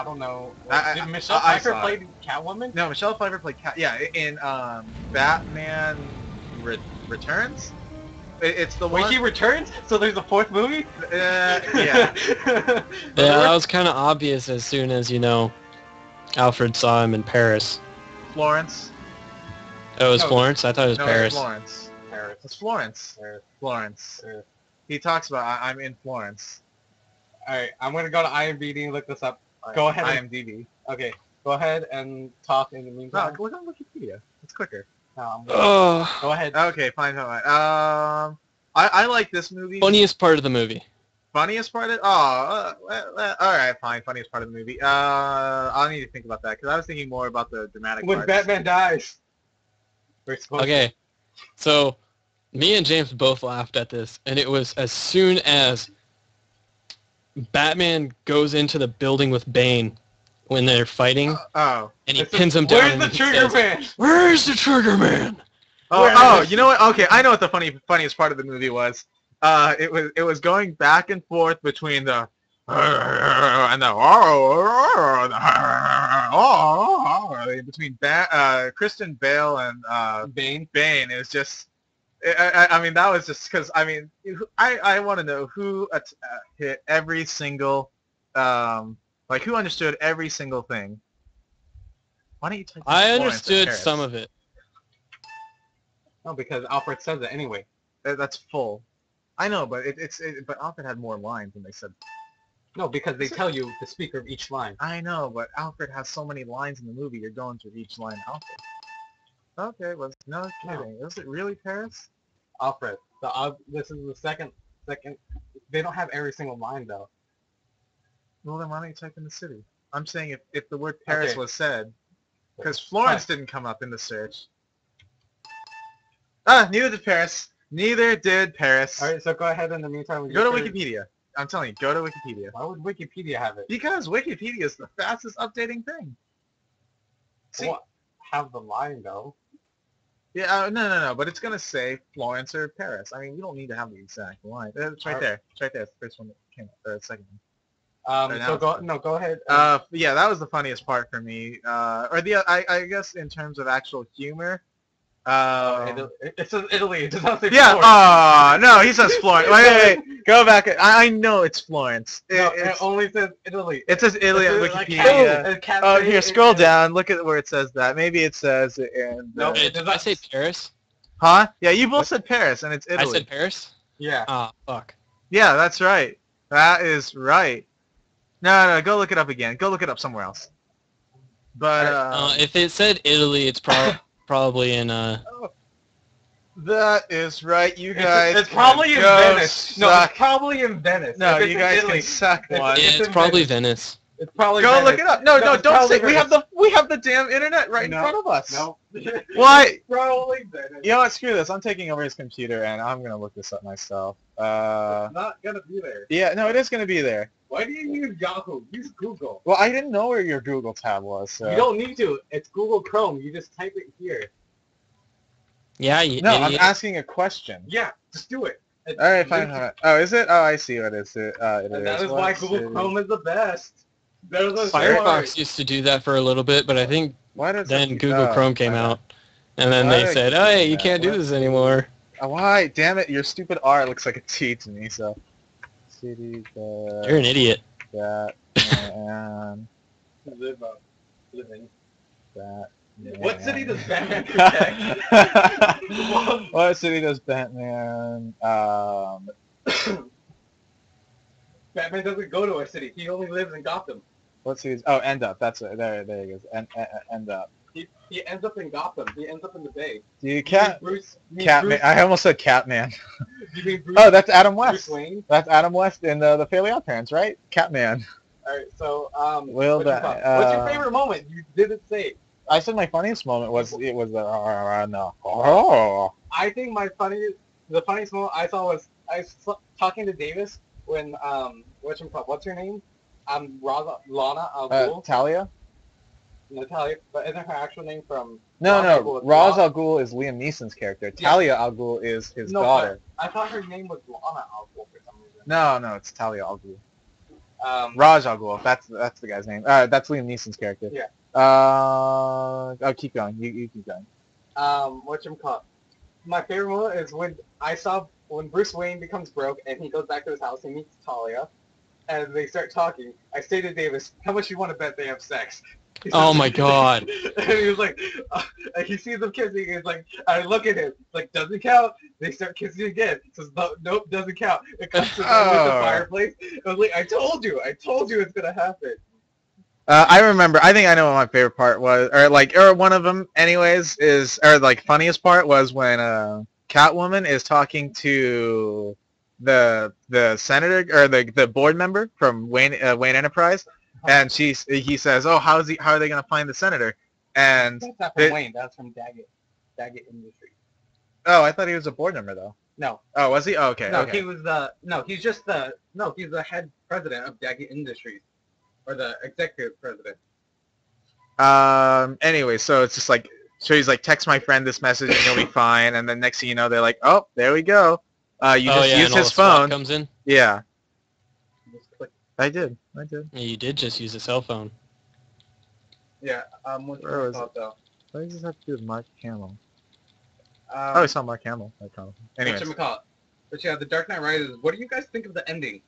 don't know. Did Michelle I Pfeiffer saw play Catwoman? No, Michelle Pfeiffer played in Batman Returns. It's the Wait, one. she returns? So there's a fourth movie? Yeah. Yeah, that was kind of obvious as soon as, you know, Alfred saw him in Paris. Florence. Oh, it was No, Florence? I thought it was No, Paris. it's Florence. Paris. It's Florence. Paris. Florence. Paris. He talks about I'm in Florence. Alright, I'm gonna go to IMDb and look this up. Go ahead. IMDb. Okay, go ahead and talk in the No, meantime. look on Wikipedia. It's quicker. Oh, Go ahead. Okay, fine. I like this movie. funniest part of the movie. Funniest part of all right, fine. Funniest part of the movie. I'll need to think about that because I was thinking more about the dramatic. When parts. Batman dies. We're supposed Okay, so me and James both laughed at this, and it was as soon as Batman goes into the building with Bane when they're fighting, Oh. and he It's pins a- him down. Where's and the he trigger says, man? Where's the Trigger Man? Oh, you know what? Okay, I know what the funniest part of the movie was. It was going back and forth between the and the between Kristen Bale and Bane. Bane. It was just. I mean, that was just because. I mean, I want to know who hit every single, like who understood every single thing. Why don't you type? I Florence and understood Paris? some of it. No, because Alfred says it anyway. That's full. I know, but but Alfred had more lines than they said. No, because they tell you the speaker of each line. I know, but Alfred has so many lines in the movie. You're going through each line, Alfred. Okay, well, no kidding. Was it really Paris? Alfred. This is the second. They don't have every single line though. Well, then why don't you type in the city? I'm saying if the word Paris Okay. was said, because Florence didn't come up in the search. Neither did Paris. Neither did Paris. All right, so go ahead in the meantime. with Go to your third- Wikipedia. I'm telling you, go to Wikipedia. Why would Wikipedia have it? Because Wikipedia is the fastest updating thing. See, Well, have the line though. yeah, no, but it's gonna say Florence or Paris. I mean, you don't need to have the exact line. It's right there. It's right there. It's the first one that came up, or the second one. Right now So it's go ahead. Yeah, that was the funniest part for me. I guess in terms of actual humor. It says Italy. It does not say Yeah. Florence. No, he says Florence. Wait. Go back. I know it's Florence. No, it only says Italy. It says Italy on It says, like, Wikipedia. cat- Here, scroll down. Look at where it says that. Maybe it says it in. No, Wait, it does did I not- say Paris? Huh? Yeah, you both said Paris, and it's I Italy. said Paris? Yeah. Ah, fuck. Yeah, that's right. That is right. No, go look it up again. Go look it up somewhere else. But If it said Italy, it's probably in That is right. You guys. It's probably in go Venice. No, suck. it's probably in Venice. No, If it's you in guys Italy, can suck one. It's It's in probably Venice. Venice. It's probably Go Venice. look it up. No, it's don't probably say. We have the damn internet right in No. front of us. No. Why? Probably Venice. You know what? Screw this. I'm taking over his computer and I'm gonna look this up myself. It's not gonna be there. Yeah, no, it is gonna be there. Why do you use Yahoo? Use Google. Well, I didn't know where your Google tab was. So. You don't need to. It's Google Chrome. You just type it here. Yeah, you No, I'm idiot. asking a question. Yeah, just do it. All right, fine. Oh, is it? Oh, I see what it is. It And that is What why Google city- Chrome is the best. They're the Firefox used to do that for a little bit, but I think Why does then it, Google Chrome came out, and then Why they did I said, keep "Hey, doing you that? can't do What this city? anymore." Why? Damn it! Your stupid R looks like a T to me. So, city You're an idiot. that and living. that. What city does Batman protect? What city does Batman? Batman doesn't go to a city. He only lives in Gotham. What city? Oh, End Up. That's it. There he goes. End Up. He ends up in Gotham. He ends up in the Bay. Do you Bruce. Catman? I almost said Catman. You mean Bruce? Oh, that's Adam Bruce West. Wayne. That's Adam West in the Fairly Odd Parents, right? Catman. All right. So, Will what's your that- thought? What's your favorite moment? You didn't say. I said my funniest moment was the no. Oh. I think the funniest moment I saw was talking to Davis when what's her name? Lana Al Ghul, Talia? Natalia, but isn't her actual name from? No, Ra's al Ghul? Ra's al Ghul is Liam Neeson's character. Yeah. Talia al Ghul is his No, daughter. I thought her name was Lana Al Ghul for some reason. No, it's Talia al Ghul. Um, Raj al Ghul. That's the guy's name. That's Liam Neeson's character. Yeah. Oh, keep going. You keep going. whatchamacallit? My favorite moment is when Bruce Wayne becomes broke and he goes back to his house and meets Talia, and they start talking. I say to Davis, "How much you want to bet they have sex?" He Oh says- my God. And he was like, and he sees them kissing. He's like, I look at him, like, doesn't count. They start kissing again. He says, no, nope, doesn't count. It comes to them with the Oh. fireplace. I was like, I told you it's gonna happen. I remember. I think I know what my favorite part was, or one of them, anyways, funniest part was when Catwoman is talking to the senator or the board member from Wayne Enterprise, and he says, "Oh, how are they gonna find the senator?" And That's not from Wayne. That's from Daggett Industries. oh, I thought he was a board member though. No, Oh, was he? Oh, okay. no, okay. he's the head president of Daggett Industries, or the executive president. Anyway, so it's just like, so he's like, text my friend this message and you'll be fine. And then next thing you know, they're like, oh, there we go. You just and used all his the SWAT phone. comes in. Yeah, Just click. I did. Yeah, you did just use a cell phone. Yeah. What's Where your was thought though? What does this have to do with Mark Hamill? Oh, I saw Mark Hamill. Anyways. Whatchamacallit? But yeah, The Dark Knight Rises. What do you guys think of the ending?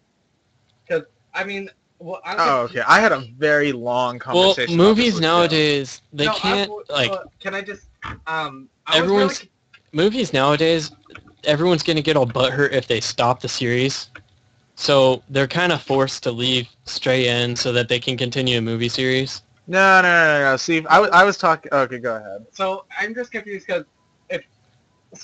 Because I mean, well, Oh, okay. I had a very long Well, conversation. movies nowadays, they No, can't, can I just? I was everyone's, really- movies nowadays, everyone's going to get all butthurt if they stop the series. So they're kind of forced to leave stray ends so that they can continue a movie series. No. See, I was talking. Okay, go ahead. So I'm just confused because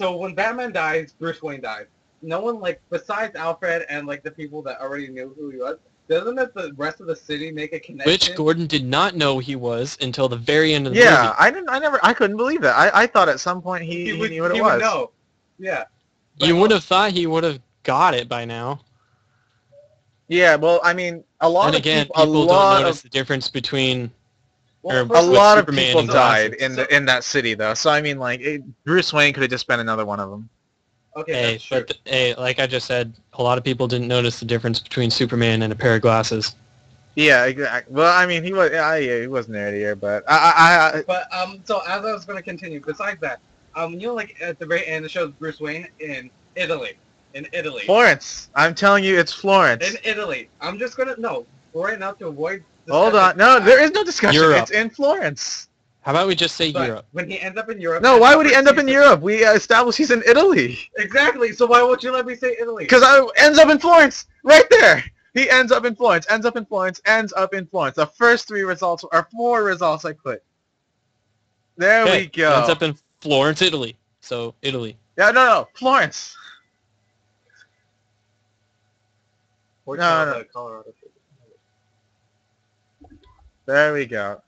when Batman dies, Bruce Wayne dies. No one besides Alfred and the people that already knew who he was. Doesn't the rest of the city make a connection? Which Gordon did not know he was until the very end of the Yeah, movie. I couldn't believe that. I thought at some point he knew what it was. Would know. Yeah. You would have thought he would have got it by now. Yeah, well, I mean, a lot And of again, people, people don't notice the difference between... Well, or first a with lot of Superman people and died glasses. in that city, though. So I mean, Bruce Wayne could have just been another one of them. Okay, Hey, that's true. but hey, like I just said, a lot of people didn't notice the difference between Superman and a pair of glasses. Yeah, exactly. Well, I mean, he was. Yeah, he wasn't there the year, but But so as I was going to continue, besides that, at the very end, it shows Bruce Wayne in Italy. Florence. I'm telling you, it's Florence. In Italy. I'm just gonna right now to avoid. Hold on. No, there is no discussion. Europe. It's in Florence. How about we just say But Europe? when he ends up in Europe. No, why would he end up in Europe? We established he's in Italy. Exactly. So why won't you let me say Italy? Because ends up in Florence, right there. He ends up in Florence, ends up in Florence, ends up in Florence. The first four results I put. There we go. Ends up in Florence, Italy. So, Italy. Yeah, no, Florence. Or No. Colorado. There we go.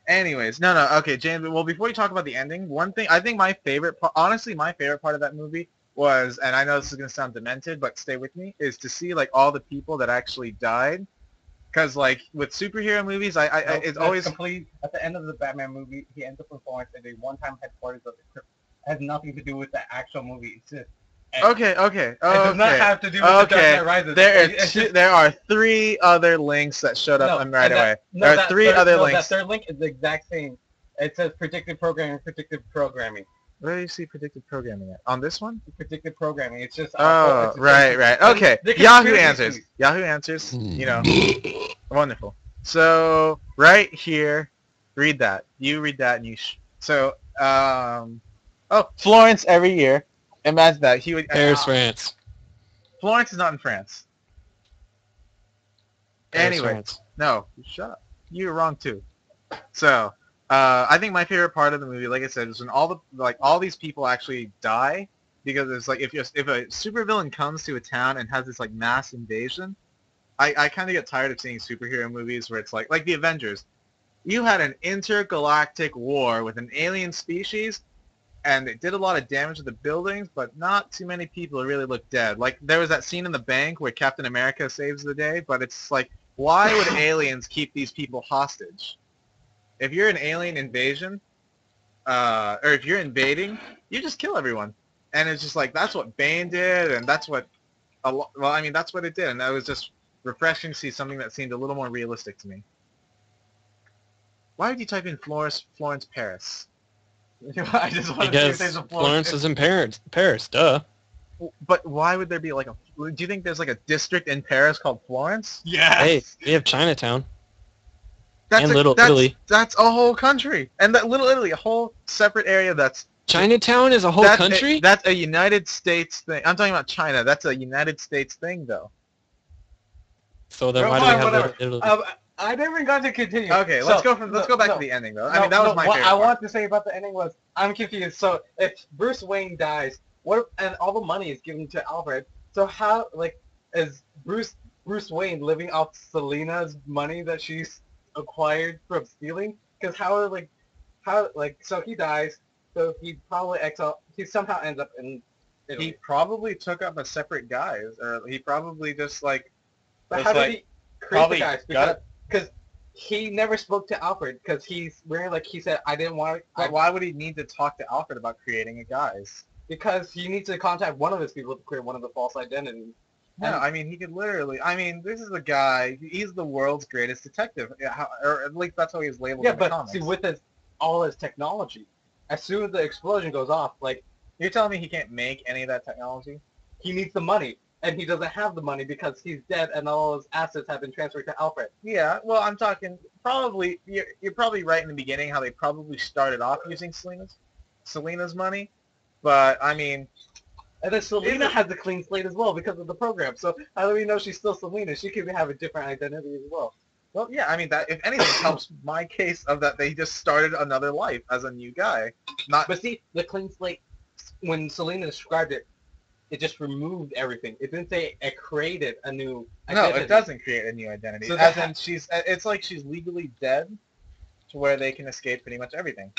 Anyways, no, okay, James. Well, before we talk about the ending, one thing I think my favorite, honestly, my favorite part of that movie was, and I know this is gonna sound demented, but stay with me, is to see like all the people that actually died. Because like with superhero movies, Nope, it's that's always complete. At the end of the Batman movie, he ends up in Florence at a one-time headquarters of the Crypt. It has nothing to do with the actual movie. It's just okay. It does not have to do with the Dark Knight Rises. There are three other links that showed up right away. No, there are three other links. That third link is the exact same. It says predictive programming. Where do you see predictive programming at? On this one? Predictive programming. It's just. Oh, right. Okay. Yahoo Answers. Yahoo Answers. You know. Wonderful. So right here, read that. You read that, and you. Florence every year. Imagine that he would. Paris, France. Florence is not in France. Paris, Anyway, France. no, shut up. You're wrong too. So, I think my favorite part of the movie, like I said, is when all these people actually die, because it's like if a supervillain comes to a town and has this like mass invasion, I kind of get tired of seeing superhero movies where it's like the Avengers. You had an intergalactic war with an alien species, and it did a lot of damage to the buildings, but not too many people really looked dead. Like, there was that scene in the bank where Captain America saves the day, but it's like, why would aliens keep these people hostage? If you're an alien invasion, or if you're invading, you just kill everyone. And it's just like, that's what Bane did, and that's what, that's what it did, and that was just refreshing to see something that seemed a little more realistic to me. Why would you type in Florence, Paris? I just want to see if there's a Florence is in Paris, duh. But why would there be like do you think there's like a district in Paris called Florence? Yes. Hey, we have Chinatown. That's and Little Italy. That's a whole country. And that Little Italy, a whole separate area that's... Chinatown is a whole country? That's a United States thing. I'm talking about China. That's a United States thing, though. So then why do we have Little Italy? I never got to continue. Okay, let's go back to the ending, though. I mean, that was my favorite What I part. want to say about the ending was, I'm confused. So if Bruce Wayne dies, and all the money is given to Alfred, so how, like, is Bruce Wayne living off Selina's money that she's acquired from stealing? Because so he dies, so he probably he somehow ends up in Italy. He probably took up a separate guise, or he probably just, like... But how did he create the guise? Because he never spoke to Alfred, because he's wearing, like, he said, I didn't want to... But why would he need to talk to Alfred about creating a guise? Because he needs to contact one of his people to create one of the false identities. No, I mean, he could literally... I mean, this is a guy... He's the world's greatest detective. Or at least that's how he's labeled in the comics. See, with all his technology, as soon as the explosion goes off, like... You're telling me he can't make any of that technology? He needs the money. And he doesn't have the money because he's dead and all his assets have been transferred to Alfred. Yeah, well, I'm talking... Probably... You're probably right in the beginning how they probably started off using Selina's money. But, I mean... And then Selina has a clean slate as well because of the program. So how do we know she's still Selina? She could have a different identity as well. Well, yeah, I mean, that if anything helps my case of that they just started another life as a new guy. But see, the clean slate, when Selina described it, it just removed everything. It didn't say it created a new identity. No, it doesn't create a new identity. So it's like she's legally dead to where they can escape pretty much everything.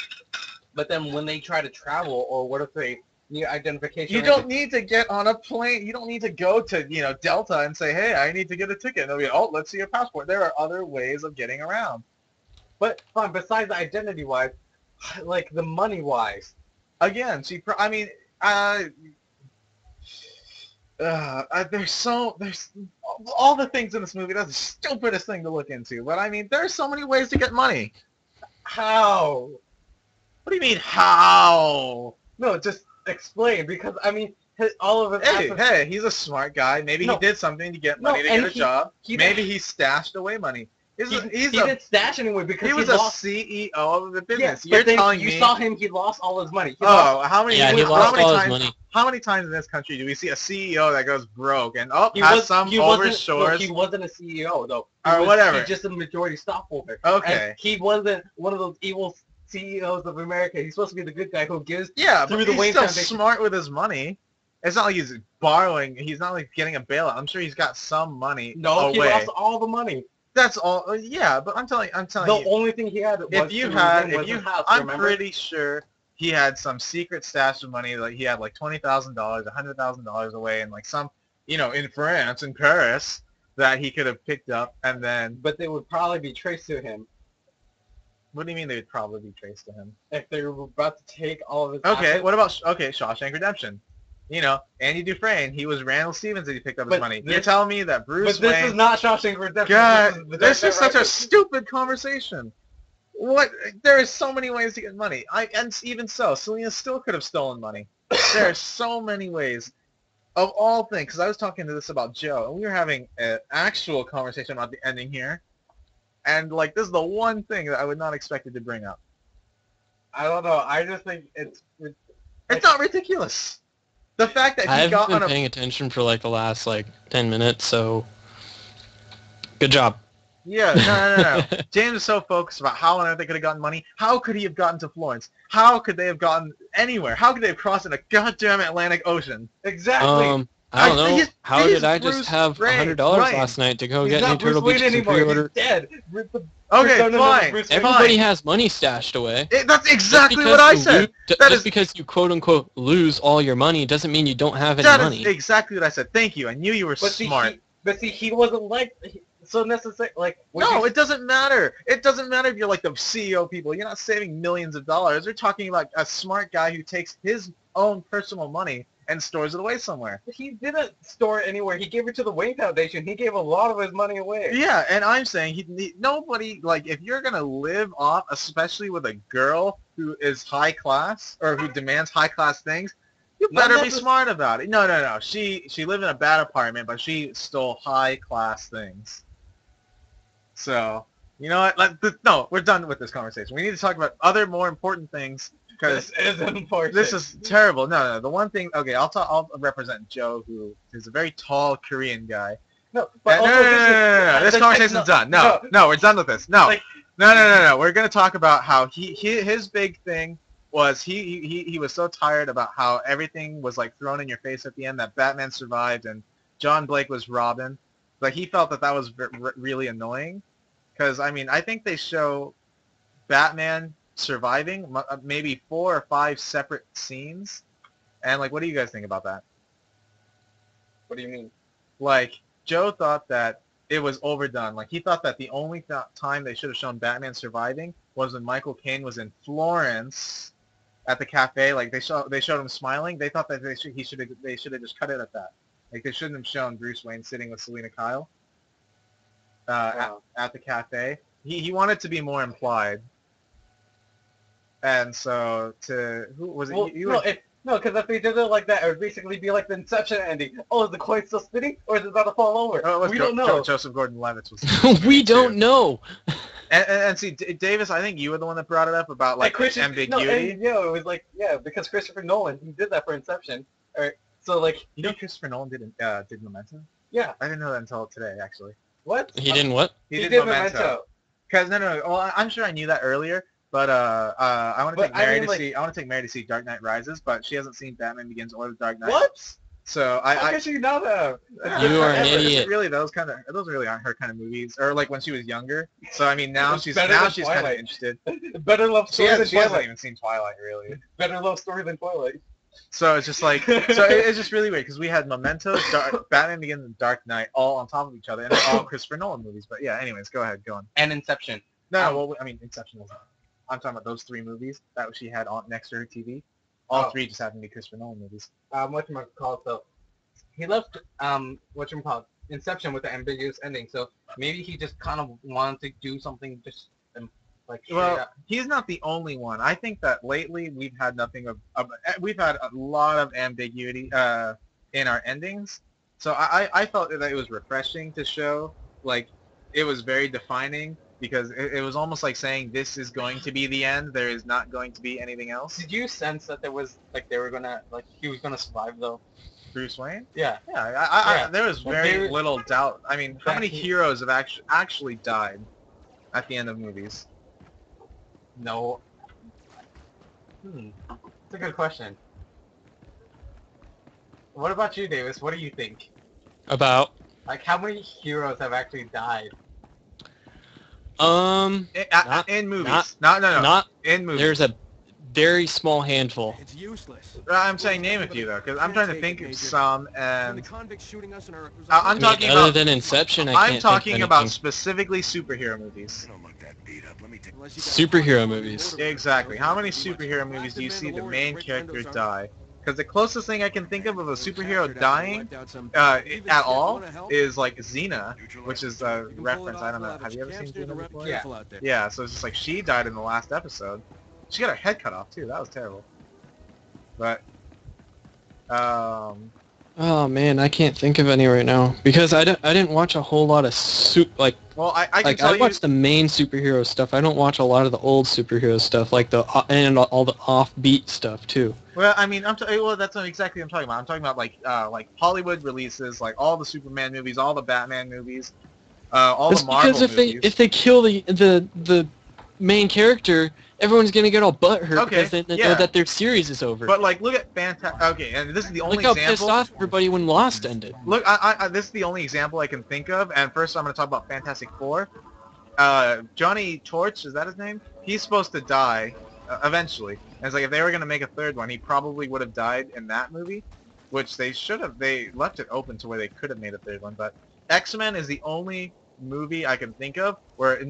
But then when they try to travel, or what if they... New identification. You don't need to get on a plane. You don't need to go to, Delta and say, hey, I need to get a ticket. And they'll be, oh, let's see your passport. There are other ways of getting around. But, fine, besides the identity-wise, like the money-wise. Again, there's all the things in this movie. That's the stupidest thing to look into. But, I mean, there's so many ways to get money. How? What do you mean, how? No, just... explain, because I mean all of it. Hey, he's a smart guy. Maybe he did something to get money to get a job. Maybe he stashed away money. He didn't stash anyway because he was a CEO of the business. Yeah, You're telling me you saw him. He lost all his money. He lost all his money. How many times in this country do we see a CEO that goes broke and has some over shores? He wasn't a CEO though. Or whatever. He's just a majority stockholder. Okay. And he wasn't one of those evil CEOs of America. He's supposed to be the good guy who gives Yeah, through but the he's Wayne still Foundation. smart with his money. It's not like he's borrowing. He's not like getting a bailout. I'm sure he's got some money No, he away. lost all the money. That's all. Yeah, but I'm telling The you, only thing he had was if you to had, his if you, house, I'm remember? pretty sure he had some secret stash of money. Like he had like $20,000, $100,000 away in like some, in France, in Paris, that he could have picked up, and then. But they would probably be traced to him What do you mean they would probably be traced to him? if they were about to take all of his Okay, assets. what about Shawshank Redemption? Andy Dufresne, he was Randall Stevens that he picked up his But money. this- You're telling me that Bruce But this Wayne... is not Shawshank Redemption. God, this is such a Right? stupid conversation. What? There is so many ways to get money. And even so, Selena still could have stolen money. There are so many ways. Of all things, because I was talking to this about Joe, and we were having an actual conversation about the ending here, and like this is the one thing that I would not expect it to bring up. I don't know. I just think it's It's not ridiculous. The fact that he I've got been on a paying attention for like the last 10 minutes, so good job. Yeah, no. James is so focused about how on earth they could have gotten money. How could he have gotten to Florence? How could they have gotten anywhere? How could they have crossed in a goddamn Atlantic Ocean? exactly. I don't know. he's- How he's did I Bruce just have Wayne. $100 last night to go He's get not New Bruce Turtle Wayne Beach anymore. pre-order? He's dead. Okay, No, fine. Bruce Wayne. Everybody Fine. has money stashed away. That's exactly Just what I because said. you That just is- because you quote unquote lose all your money doesn't mean you don't have any That money. is exactly what I said. Thank you. I knew you were smart. He wasn't like so necessary. Like No, it doesn't matter. It doesn't matter if you're like the CEO people. You're not saving millions of dollars. We're talking about a smart guy who takes his own personal money and stores it away somewhere. he didn't store it anywhere. He gave it to the Wayne Foundation. He gave a lot of his money away. Yeah, and I'm saying nobody, like, if you're going to live off, especially with a girl who is high class or who demands high class things, you Not better be necess- smart about it. No. She lived in a bad apartment, but she stole high class things. So, you know what? No, we're done with this conversation. We need to talk about other more important things because This is important. this is terrible. No. The one thing, okay, I'll represent Joe, who is a very tall Korean guy. no. No, But also no. This conversation's done. No, we're done with this. No. Like- No. We're gonna talk about how his big thing was he was so tired about how everything was like thrown in your face at the end, that Batman survived and John Blake was Robin. Like he felt that was really annoying, because I mean I think they show Batman surviving maybe 4 or 5 separate scenes, and like what do you guys think about that? What do you mean? Like Joe thought that it was overdone. Like he thought that the only time they should have shown Batman surviving was when Michael Caine was in Florence at the cafe. Like they showed him smiling. They thought that they should have just cut it at that. Like they shouldn't have shown Bruce Wayne sitting with Selena Kyle at the cafe. He wanted to be more implied. And so who was it? Well, no, because if they did it like that, it would basically be like the Inception ending. Oh, is the coin still spinning, or is it about to fall over? Oh, it was We don't know. Joseph Gordon-Levitt was. We don't know. And see, Davis, I think you were the one that brought it up about like ambiguity. It was like because Christopher Nolan, he did that for Inception. All right, so like You know Christopher Nolan did Memento? yeah, I didn't know that until today, actually. what He didn't what? He did Memento. Because no. Well, I'm sure I knew that earlier, but I want to take Mary to see. I want to take Mary to see Dark Knight Rises, but she hasn't seen Batman Begins or The Dark Knight. What? So How could you know that? You are an Is it idiot. really those really aren't her kind of movies, or like when she was younger. So I mean, now It's she's better than kind of Twilight. interested. Better love She story than hasn't Twilight. even seen Twilight really. Better love story than Twilight. So it's just like, it's just really weird because we had Memento, Batman Begins, and Dark Knight all on top of each other, and they're all Christopher Nolan movies. But yeah, anyways, go ahead, go on. And Inception. No, well, I mean, Inception wasn't. I'm talking about those 3 movies that she had on next to her TV. All Oh. 3 just happened to be Christopher Nolan movies. Whatchamacallit, so he left Inception with the ambiguous ending, so maybe he just kind of wanted to do something just like straight Well, up. he's not the only one. I think that lately we've had we've had a lot of ambiguity in our endings. So I felt that it was refreshing to show, like, it was very defining, because it was almost like saying this is going to be the end. There is not going to be anything else. Did you sense that there was he was gonna survive though? Bruce Wayne? Yeah. Yeah, there was Well, very there- little doubt. I mean, how that many he- heroes have actually died at the end of movies? No, It's a good question. What about you, Davis? What do you think? About Like, how many heroes have actually died? not In movies. not No. not. In movies. There's a very small handful. It's useless. I'm saying name a few though, because I'm trying to think of some, When the and convicts shooting us in our... I'm I mean, talking other about- than Inception, I I'm can't talking think of about anything. specifically superhero movies. don't look that beat up. Let me take... Superhero movies. Exactly. How many superhero movies do you see the main character die? Because the closest thing I can think of a superhero dying at all is like Xena, which is a reference. I don't know. Have you ever seen Xena before? Yeah. Yeah, so it's just like she died in the last episode. She got her head cut off too. That was terrible. But, Oh man, I can't think of any right now because I didn't watch a whole lot of well, I can like tell I you. watch the main superhero stuff. I don't watch a lot of the old superhero stuff, like and all the offbeat stuff too. Well, I mean, well, that's not exactly what I'm talking about. I'm talking about like Hollywood releases, like all the Superman movies, all the Batman movies, all It's the Marvel because movies. if they kill the main character, everyone's gonna get all butthurt Okay, because they yeah. know that their series is over. But like, look at Fantastic. Okay, and this is the only Look how pissed example. off everybody when Lost ended. Look, this is the only example I can think of. And first, I'm going to talk about Fantastic Four. Johnny Torch, is that his name? He's supposed to die eventually. And it's like if they were going to make a third one, he probably would have died in that movie, which they should have. They left it open to where they could have made a third one. But X-Men is the only movie I can think of where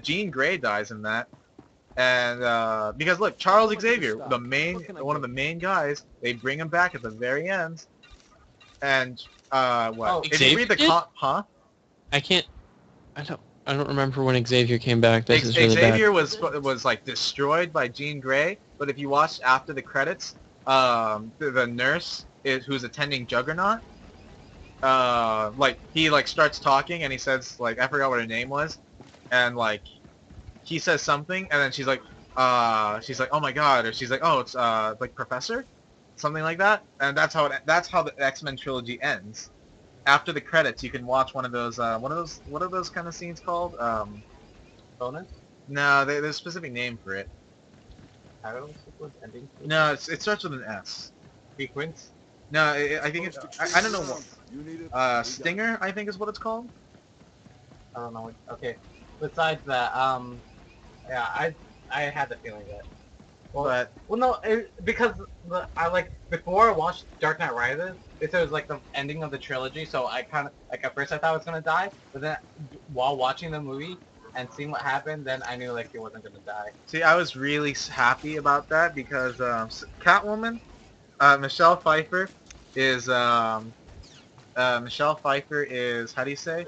Jean Grey dies in that. And because look, Charles Xavier, one of the main guys, they bring him back at the very end. And what? Oh, If you read the Xavier did? huh? I don't remember when Xavier came back. This is really Xavier bad. was like destroyed by Jean Grey, but if you watch after the credits, the nurse who's attending Juggernaut, like he like starts talking and he says like I forgot what her name was, and like he says something and then she's like oh my god, or she's like oh it's like Professor, something like that, and that's how the X-Men trilogy ends. After the credits, you can watch one of those what are those kind of scenes called? Bonus? No, there's a specific name for it. Title sequence ending? No, it starts with an S. Sequence? No, I think it's I don't know what. Stinger, I think is what it's called. I don't know. Okay. Besides that, yeah, I had the feeling that. Well, no, because I like before I watched Dark Knight Rises, it was like the ending of the trilogy, so I kind of like at first I thought I was gonna die, but then while watching the movie and seeing what happened, then I knew like he wasn't gonna die. See, I was really happy about that because Catwoman, Michelle Pfeiffer is how do you say?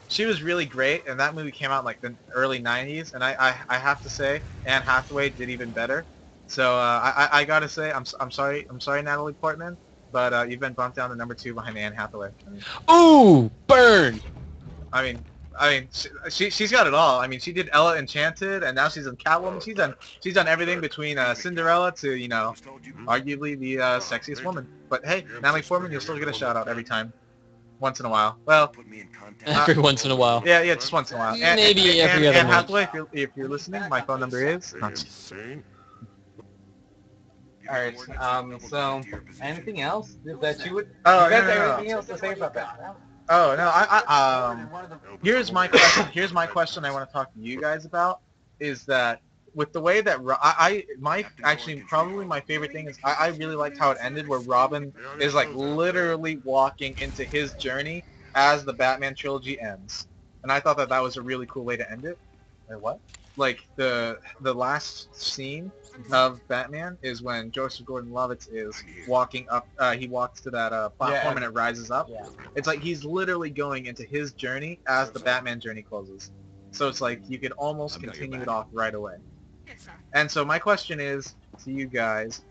She was really great, and that movie came out in like the early 90s, and I have to say Anne Hathaway did even better. So I gotta say I'm sorry Natalie Portman, but you've been bumped down to number 2 behind Anne Hathaway. Ooh, burn! I mean she's got it all. I mean she did Ella Enchanted, and now she's in Catwoman. She's done everything between Cinderella to arguably the sexiest woman. But hey, Natalie Portman, you'll still get a shout out every time. Once in a while. Well, Every once in a while. yeah, just once in a while. Maybe every other Anne month. Hathaway, if you're listening, my phone number is. Alright, so anything else that you would? Oh, you guys no, have no. anything else to say about that? Oh no, here's my question. Here's my question. I want to talk to you guys about is that with the way that probably my favorite thing is I really liked how it ended, where Robin is like literally walking into his journey as the Batman trilogy ends, and I thought that was a really cool way to end it. Wait, what? Like the last scene of Batman is when Joseph Gordon-Levitt is walking up. He walks to that platform and it rises up. Yeah. It's like he's literally going into his journey as the Batman journey closes. So it's like you could almost continue it off right away. And so my question is to you guys,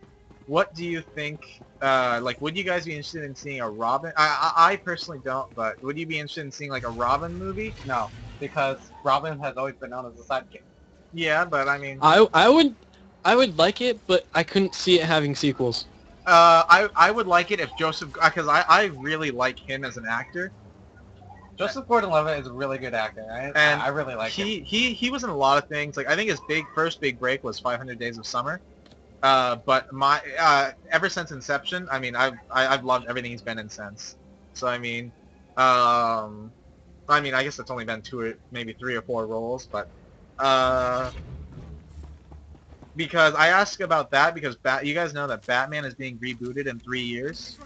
what do you think, like would you guys be interested in seeing a Robin? I personally don't, but would you be interested in seeing like a Robin movie? No, because Robin has always been known as a sidekick. Yeah, but I mean... I would like it, but I couldn't see it having sequels. I would like it if Joseph... Because I really like him as an actor. Joseph Gordon-Levitt is a really good actor, right? And I really like him. He was in a lot of things. Like I think his first big break was 500 Days of Summer. But my ever since Inception, I mean, I've loved everything he's been in since. So I mean, I guess it's only been two or maybe three or four roles, but uh, because I ask about that because you guys know that Batman is being rebooted in 3 years.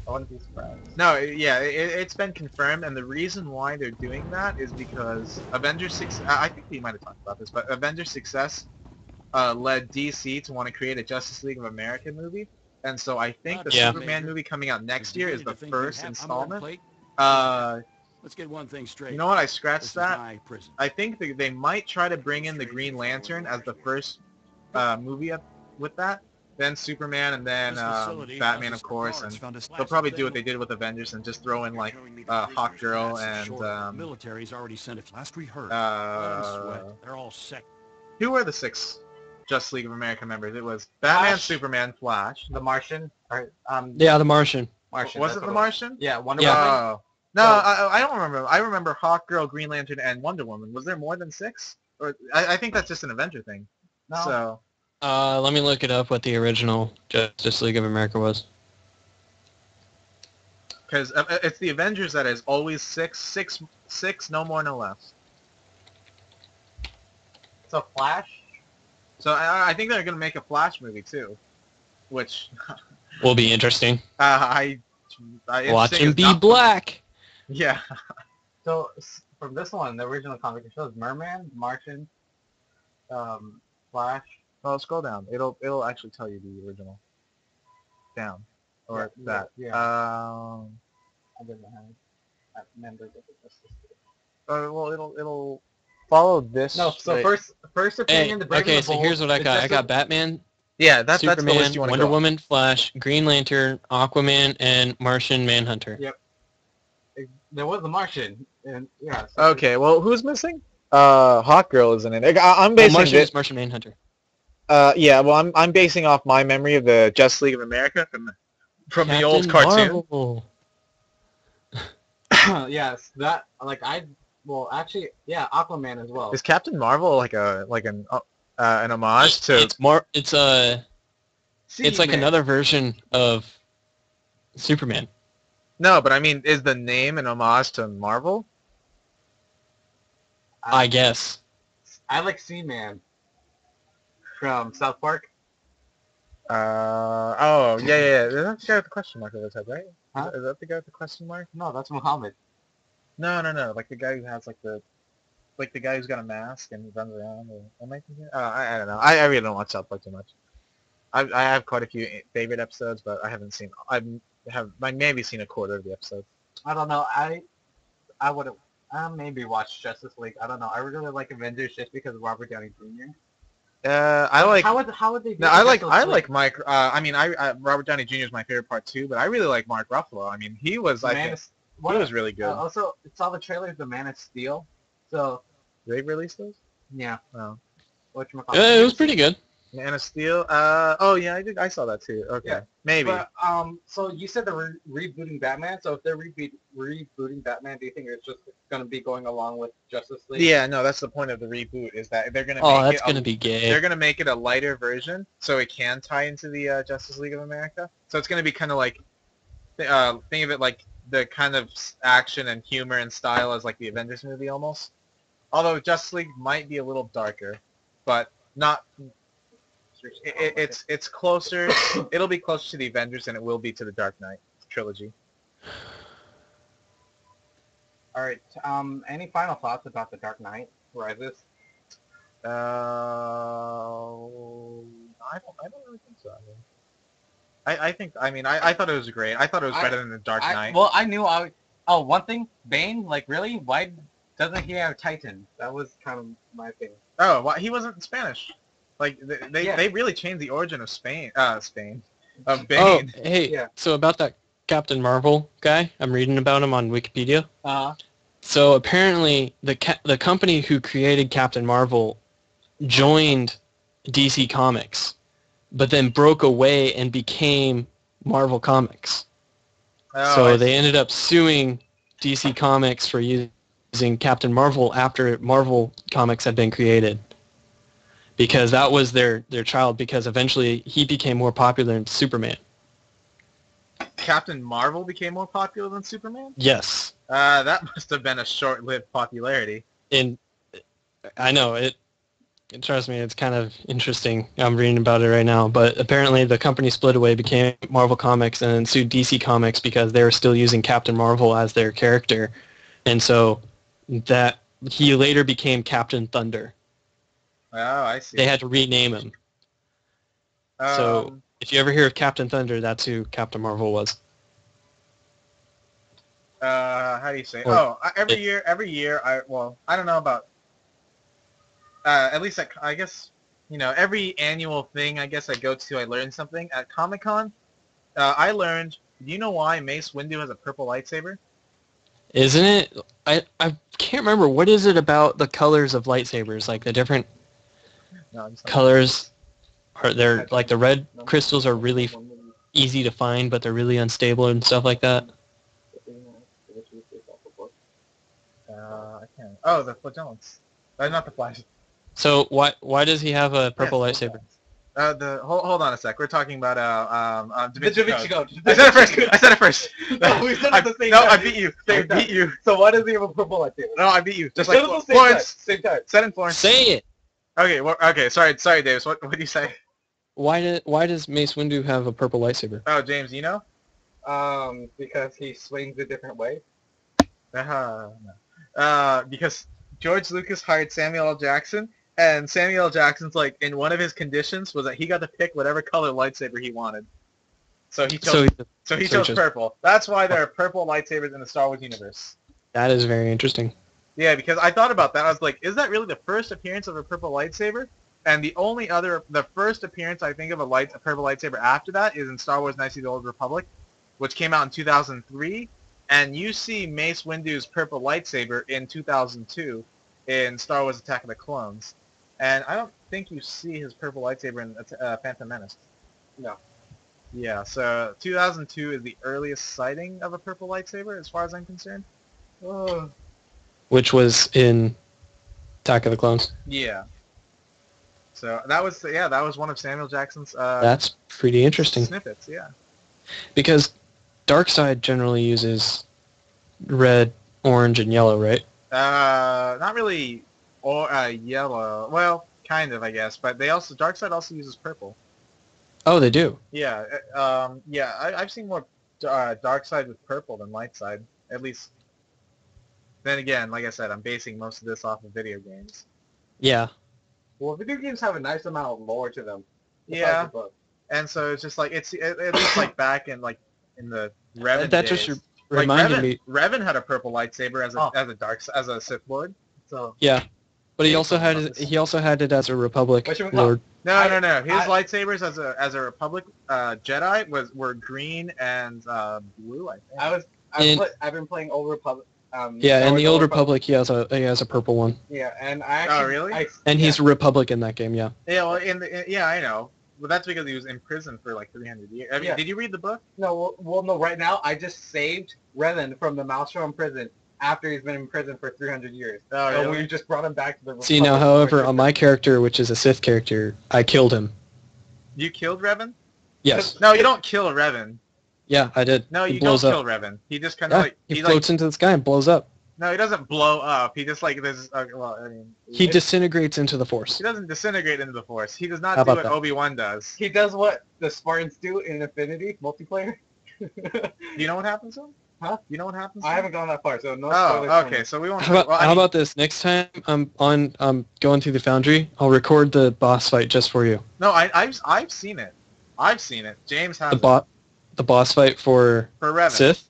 I wouldn't be surprised. No, yeah, it's been confirmed, and the reason why they're doing that is because Avengers 6. I think we might have talked about this, but Avengers Success led DC to want to create a Justice League of America movie, and so I think the Yeah. Superman movie coming out next year is the first installment. Let's get one thing straight. You know what? I This scratched is that. my prison. I think they might try to bring in the Green Lantern as the first movie up with that, then Superman, and then Batman, of course, and they'll probably do what they did with Avengers and just throw in like Hawkgirl and Military's already sent it. Last we heard. They're all sick. who were the 6 Justice League of America members? It was Batman, Flash. Superman, Flash. The Martian? Or, Yeah, the Martian. Martian. Was that's it the what Martian? Yeah, Wonder Yeah. Woman. Oh. No, I don't remember. I remember Hawkgirl, Green Lantern, and Wonder Woman. Was there more than 6? Or I think that's just an Avenger thing. No. So Let me look it up what the original Justice League of America was. because it's the Avengers that is always six, no more, no less. So Flash? So I think they're gonna make a Flash movie too, which Will be interesting. I Watch interesting him is be not- black. Yeah. So from this one, the original comic, it shows Merman, Martian, Flash. Well, scroll down. It'll actually tell you the original. Down. Or Yeah, that. yeah. Um. I don't know how members of the Justice League. Well, it'll follow this. No, so right- first Hey, appearing in the Breaking okay, the so Bold, here's what I it's got. I just got a- Batman, Yeah, that's the Superman, list you want to Wonder go. Woman, Flash, Green Lantern, Aquaman, and Martian Manhunter. Yeah. There was a Martian, and yeah. So Okay, well, who's missing? Hawkgirl isn't in it. I'm Well, basing Martian it. is Martian Manhunter. Yeah, well, I'm basing off my memory of the Justice League of America from the old Captain cartoon. Marvel. yes, that actually, yeah, Aquaman as well. Is Captain Marvel like an homage to? It's like Seaman. another version of Superman. No, but I mean, is the name an homage to Marvel? I guess. I like Seaman from South Park. Oh, yeah. Is that the guy with the question mark over his head, right? Huh? Is that the guy with the question mark? No, that's Muhammad. No. Like the guy who has like the guy who's got a mask and runs around. Or, am I thinking? I don't know. I really don't watch South Park too much. I have quite a few favorite episodes, but I haven't seen. I maybe seen a quarter of the episodes. I don't know. I would have maybe watched Justice League. I don't know. I really like Avengers just because of Robert Downey Jr. I like. How would they? Do No, I like Justice League? Mike. I mean, Robert Downey Jr. is my favorite part too, but I really like Mark Ruffalo. I mean, he was Man of- he was really good. Also, it's all the trailers. The Man of Steel. So They released those? yeah, Oh, It was pretty good. Man of Steel. Oh yeah, I saw that too. Okay, Yeah. maybe. But so you said they're rebooting Batman. So if they're rebooting Batman, do you think it's just going to be going along with Justice League? Yeah, no, that's the point of the reboot is that they're gonna. Oh, make that's it gonna be gay. They're gonna make it a lighter version, so it can tie into the Justice League of America. So it's gonna be kind of like, think of it like the kind of action and humor and style as like the Avengers movie almost. Although Justice League might be a little darker, but not. It's closer. It'll be closer to the Avengers than it will be to the Dark Knight trilogy. All right. Any final thoughts about the Dark Knight Rises? I don't really think so. I mean, I thought it was great. I thought it was better than the Dark Knight. I knew one thing, Bane, like really, why doesn't he have Titan? That was kind of my thing. Oh, why he wasn't Spanish? Like Yeah. they really changed the origin of Spain of Bane. Oh, hey, Yeah. so about that Captain Marvel guy, I'm reading about him on Wikipedia. So apparently the company who created Captain Marvel joined DC Comics, but then broke away and became Marvel Comics. Oh, So I they see. ended up suing DC Comics for using Captain Marvel after Marvel Comics had been created. because that was their child, because eventually he became more popular than Superman. Captain Marvel became more popular than Superman? Yes. That must have been a short-lived popularity. I know it. Trust me, it's kind of interesting. I'm reading about it right now, but apparently the company split away, became Marvel Comics, and then sued DC Comics because they were still using Captain Marvel as their character, and so that he later became Captain Thunder. Oh, I see. They had to rename him. So if you ever hear of Captain Thunder, that's who Captain Marvel was. How do you say? Every year, I don't know about. At least I guess, every annual thing I guess I go to, I learn something. At Comic-Con, I learned, do you know why Mace Windu has a purple lightsaber? Isn't it? I can't remember. What is it about the colors of lightsabers? Like the different colors, they're like the red crystals are really easy to find, but they're really unstable and stuff like that. I can't. Oh, the flagellants. Not the flash. So why does he have a purple lightsaber? Hold on a sec. We're talking about Da The Vinci Da Vinci Code. Code. I said it first. No, we said it at the same No, time. I beat you. I beat you. So why does he have a purple lightsaber? No, I beat you. Just Said like it at the same Florence. Same time. Said in Florence. Say it. Okay. Okay. Sorry, Davis. What do you say? Why does Mace Windu have a purple lightsaber? Oh, James, you know? Because he swings a different way. No. Because George Lucas hired Samuel L. Jackson, and Samuel L. Jackson's like, in one of his conditions was that he got to pick whatever color lightsaber he wanted. So he chose. So he chose purple. That's why there are purple lightsabers in the Star Wars universe. That is very interesting. Yeah, because I thought about that. I was like, is that really the first appearance of a purple lightsaber? And the first appearance I think of a purple lightsaber after that is in Star Wars Knights of the Old Republic, which came out in 2003. And you see Mace Windu's purple lightsaber in 2002 in Star Wars Attack of the Clones. And I don't think you see his purple lightsaber in Phantom Menace. No. Yeah, so 2002 is the earliest sighting of a purple lightsaber, as far as I'm concerned. Which was in Attack of the Clones. Yeah. So that was one of Samuel Jackson's That's pretty interesting. Snippets, yeah. Because Darkseid generally uses red, orange, and yellow, right? Not really yellow. Well, kind of, I guess. But Darkseid also uses purple. Oh, they do? Yeah. I've seen more Darkseid with purple than Lightside. At least. Then again, like I said, I'm basing most of this off of video games. Yeah. Well, video games have a nice amount of lore to them. Yeah. The book. And so it's just like at least like back in the Revan that days. just reminded me. Revan had a purple lightsaber as a Sith Lord. So yeah, but he also had it as a Republic Lord. No. His lightsabers as a Republic Jedi were green and blue. I think. I've been playing Old Republic. In the Old Republic, he has a purple one. Yeah, and I actually. Oh, really? He's a Republic in that game. Yeah. Yeah, well, I know. But that's because he was in prison for like 300 years. I mean, Did you read the book? No, no. Right now, I just saved Revan from the Maelstrom prison after he's been in prison for 300 years. Oh, really? So we just brought him back to the Republic. See, now, however, on my character, which is a Sith character, I killed him. You killed Revan? Yes. No, you don't kill Revan. Yeah, I did. No, you don't kill Revan. He just kind of he floats into the sky and blows up. No, he doesn't blow up. He just he disintegrates into the Force. He doesn't disintegrate into the Force. He does not do what Obi-Wan does. He does what the Spartans do in Infinity multiplayer. You know what happens to him? Huh? You know what happens? I haven't gone that far, so no. Oh, okay. So we won't. How about this? Next time I'm going through the Foundry, I'll record the boss fight just for you. No, I've seen it. I've seen it. James has the boss fight for Revan. Sith.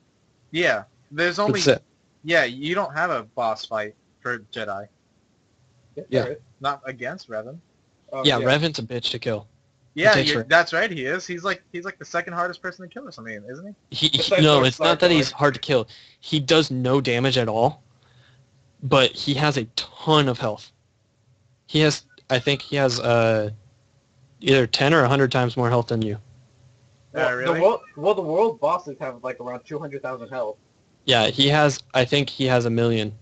Yeah, there's only. Sith. Yeah, you don't have a boss fight for Jedi. Yeah. Not against Revan. Revan's a bitch to kill. Yeah, that's right. He is. He's like the second hardest person to kill or something, isn't he? No, it's not that he's hard to kill. He does no damage at all, but he has a ton of health. I think he has either 10 or 100 times more health than you. Really? The world bosses have like around 200,000 health. Yeah, I think he has 1 million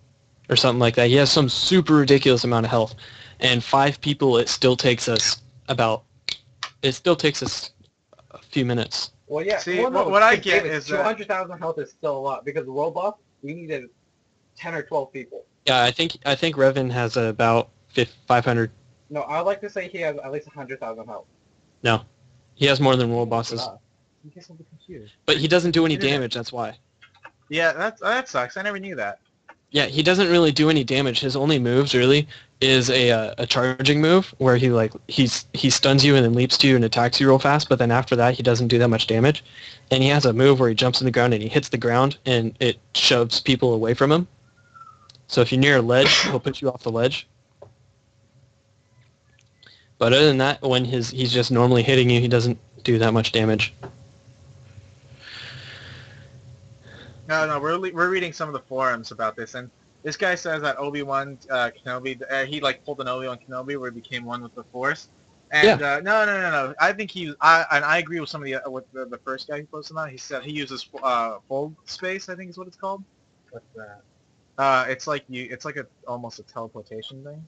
or something like that. He has some super ridiculous amount of health. and 5 people, it still takes us a few minutes. Well, yeah. See, well, no, what I to get David, is that 200,000 health is still a lot because the robot we needed 10 or 12 people. Yeah, I think Revan has about 500. No, I would like to say he has at least 100,000 health. No, he has more than world Look it bosses, up. In case I'm confused. but he doesn't do any Internet. damage. That's why. yeah, that sucks. I never knew that. Yeah, he doesn't really do any damage. His only moves really is a charging move where he stuns you and then leaps to you and attacks you real fast. But then after that, he doesn't do that much damage. And he has a move where he jumps in the ground and he hits the ground and it shoves people away from him. So if you're near a ledge, he'll put you off the ledge. But other than that, when he's just normally hitting you, he doesn't do that much damage. No, we're reading some of the forums about this, and this guy says that Obi-Wan Kenobi, he like pulled an Obi-Wan Kenobi where he became one with the Force. And no. I think I agree with some of the first guy who posted that. He said he uses fold space, I think is what it's called. What's that? It's like almost a teleportation thing.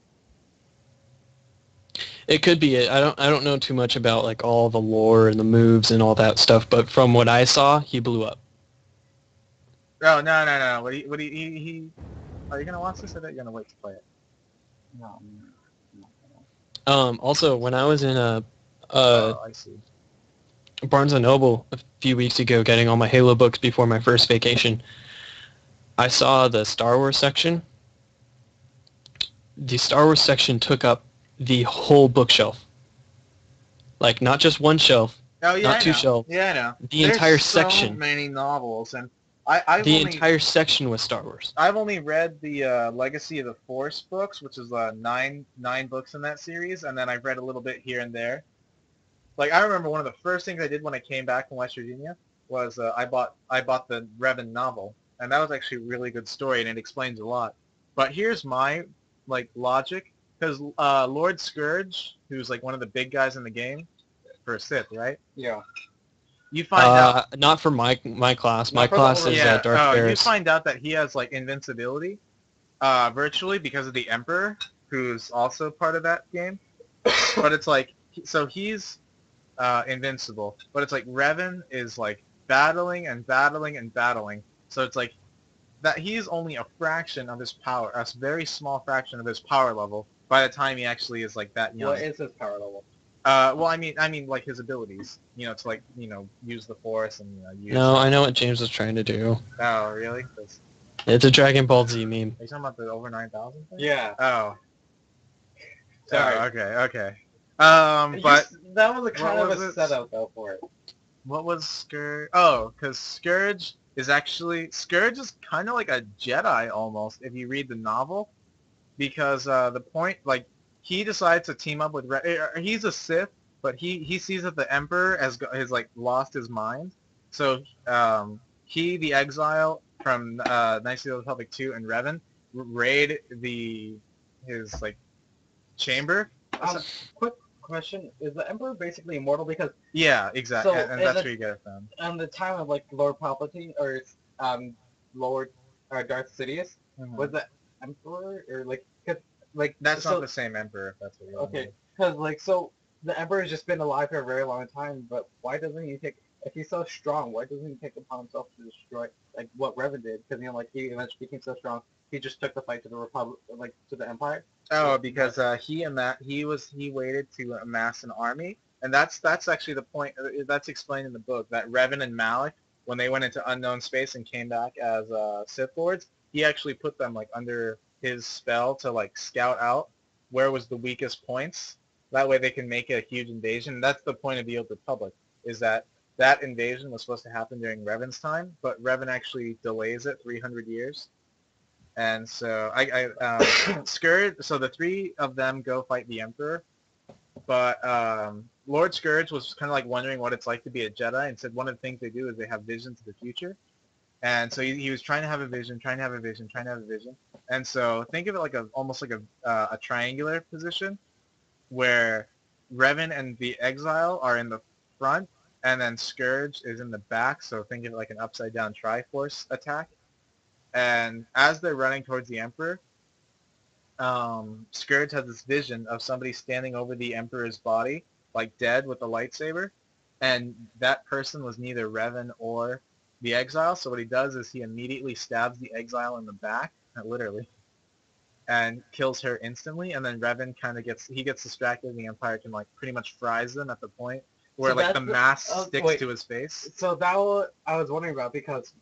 It could be it. I don't know too much about like all the lore and the moves and all that stuff, but from what I saw, he blew up. Oh no. Are you gonna watch this or are you gonna wait to play it? No. Also, when I was in I see. Barnes & Noble a few weeks ago getting all my Halo books before my first vacation, I saw the Star Wars section. The Star Wars section took up the whole bookshelf. Like, not just one shelf, Oh yeah, not two shelves. Yeah, I know. The entire There's section. So many novels, and The entire section was Star Wars. I've only read the Legacy of the Force books, which is nine books in that series, and then I've read a little bit here and there. Like I remember one of the first things I did when I came back from West Virginia was I bought the Revan novel, and that was actually a really good story, and it explains a lot. But here's my logic, because Lord Scourge, who's like one of the big guys in the game, for a Sith, right? Yeah. You find out. Not for my class. My Not for the class older- is Darth you Ferris. find out that he has like invincibility, virtually because of the Emperor, who's also part of that game. But it's like, so he's invincible, but it's like Revan is like battling and battling and battling. So it's like that he's only a fraction of his power, a very small fraction of his power level by the time he actually is like that young. What is his power level? Well, I mean, like his abilities, to like, use the Force and use. No, I know what James was trying to do. Oh, really? 'Cause- It's a Dragon Ball Z meme. Are you talking about the over 9,000 thing? Yeah. Oh. Sorry. Oh, okay. But that was a kind what of was a it? setup though for it. what was Scourge? Oh, because Scourge is kind of like a Jedi almost if you read the novel, because the point, like, he decides to team up with he's a Sith, but he sees that the Emperor has like lost his mind, so the Exile from Knights of the Republic 2 and Revan raid his like chamber. Quick question: is the Emperor basically immortal? Because Yeah, exactly, So, and that's where you get it from. on the time of like Lord Palpatine or Lord Darth Sidious, was the Emperor or That's so, not the same Emperor, if that's what you're okay, because so the Emperor has just been alive for a very long time, but why doesn't he take? If he's so strong, why doesn't he take upon himself to destroy like what Revan did? Because like he eventually became so strong, he just took the fight to the Republic, like to the Empire. Oh, because he waited to amass an army, and that's actually the point. That's explained in the book that Revan and Malik, when they went into unknown space and came back as Sith Lords, he actually put them like under his spell to like scout out where was the weakest points. That way they can make a huge invasion. That's the point of the Old Republic, is that invasion was supposed to happen during Revan's time, but Revan actually delays it 300 years. And so Scourge, so the three of them go fight the Emperor, but Lord Scourge was kind of like wondering what it's like to be a Jedi, and said one of the things they do is they have visions of the future. And so he was trying to have a vision, and so think of it like almost like a triangular position, where Revan and the Exile are in the front, and then Scourge is in the back. So think of it like an upside down Triforce attack. And as they're running towards the Emperor, Scourge had this vision of somebody standing over the Emperor's body, like dead with a lightsaber, and that person was neither Revan or the Exile. So what he does is he immediately stabs the Exile in the back, literally, and kills her instantly. And then Revan kind of gets distracted, and the Empire can like pretty much fries them at the point where So like the that's the- mask oh, sticks wait. to his face. So I was wondering about because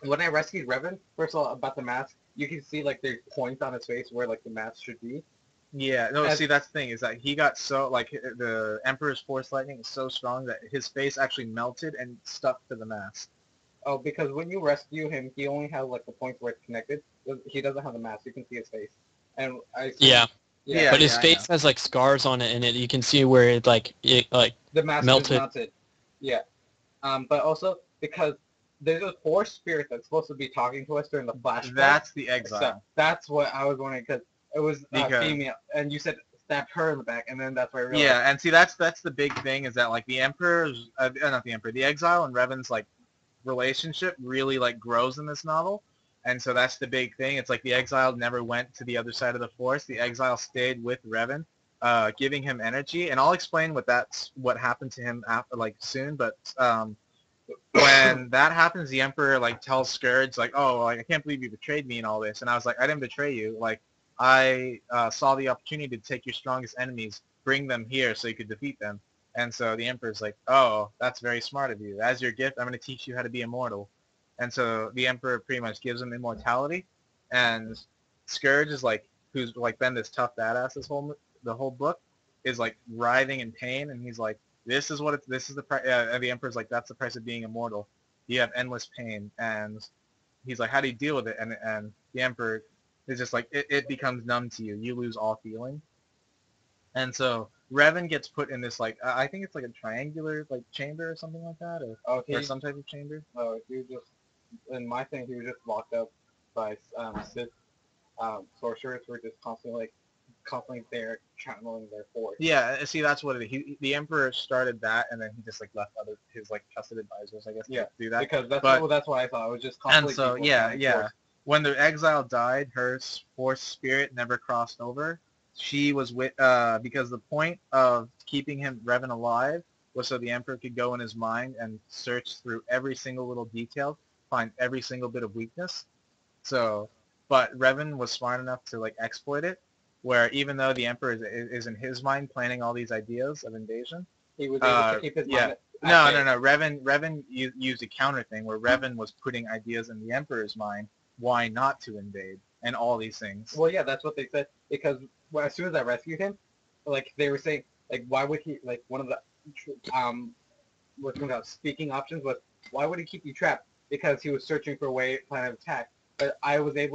when I rescued Revan, first of all about the mask, you can see like there's points on his face where like the mask should be. Yeah, no, And- see, that's the thing, is that he got so, like, the Emperor's Force Lightning is so strong that his face actually melted and stuck to the mask. Oh, because when you rescue him, he only has like the points where it's connected. He doesn't have the mask. You can see his face. And Yeah. Yeah, But his I face has like scars on it, and you can see where it like the mask melted. is melted. Yeah. But also because there's a force spirit that's supposed to be talking to us during the flashback. That's the So Exile. that's what I was wondering because it was Because- female, and you said stabbed her in the back, and then that's why I realized. Yeah, and see, that's the big thing, is that, like, the Emperor's, not the Emperor, the Exile and Revan's, like, relationship really, like, grows in this novel. And so that's the big thing. It's like the Exile never went to the other side of the Force. The Exile stayed with Revan, giving him energy. And I'll explain what happened to him after, like, soon, but, when that happens, the Emperor, like, tells Scourge, like, oh, like, I can't believe you betrayed me and all this. And I was like, I didn't betray you. Like, I saw the opportunity to take your strongest enemies, bring them here so you could defeat them. And so the Emperor's like, oh, that's very smart of you. As your gift, I'm going to teach you how to be immortal. And so the Emperor pretty much gives him immortality. And Scourge is like, who's like been this tough badass the whole book, is like writhing in pain. And he's like, this is the price. And the Emperor's like, that's the price of being immortal. You have endless pain. And he's like, how do you deal with it? And the Emperor is just like, it becomes numb to you. You lose all feeling. And so Revan gets put in this, like, I think it's like a triangular, like, chamber or something like that, or some type of chamber. He was just in my thing. He was just locked up by Sith sorcerers who were just constantly there channeling their force. Yeah, see, that's what the Emperor started that, and then he just like left his like trusted advisors, I guess, to do that. Because that's what I thought. It was just And constantly. so people yeah, channeling yeah. force. When the Exile died, her Force spirit never crossed over. She was with because the point of keeping Revan alive was so the Emperor could go in his mind and search through every single little detail, find every single bit of weakness. So, but Revan was smart enough to like exploit it, where even though the Emperor is in his mind planning all these ideas of invasion, He was able to keep his mind. No. Revan used a counter thing where Revan was putting ideas in the Emperor's mind, why not to invade, and all these things. Well, yeah, that's what they said. Because as soon as I rescued him, like they were saying, like why would he? Like one of the speaking options was, why would he keep you trapped? Because he was searching for a plan of attack. But it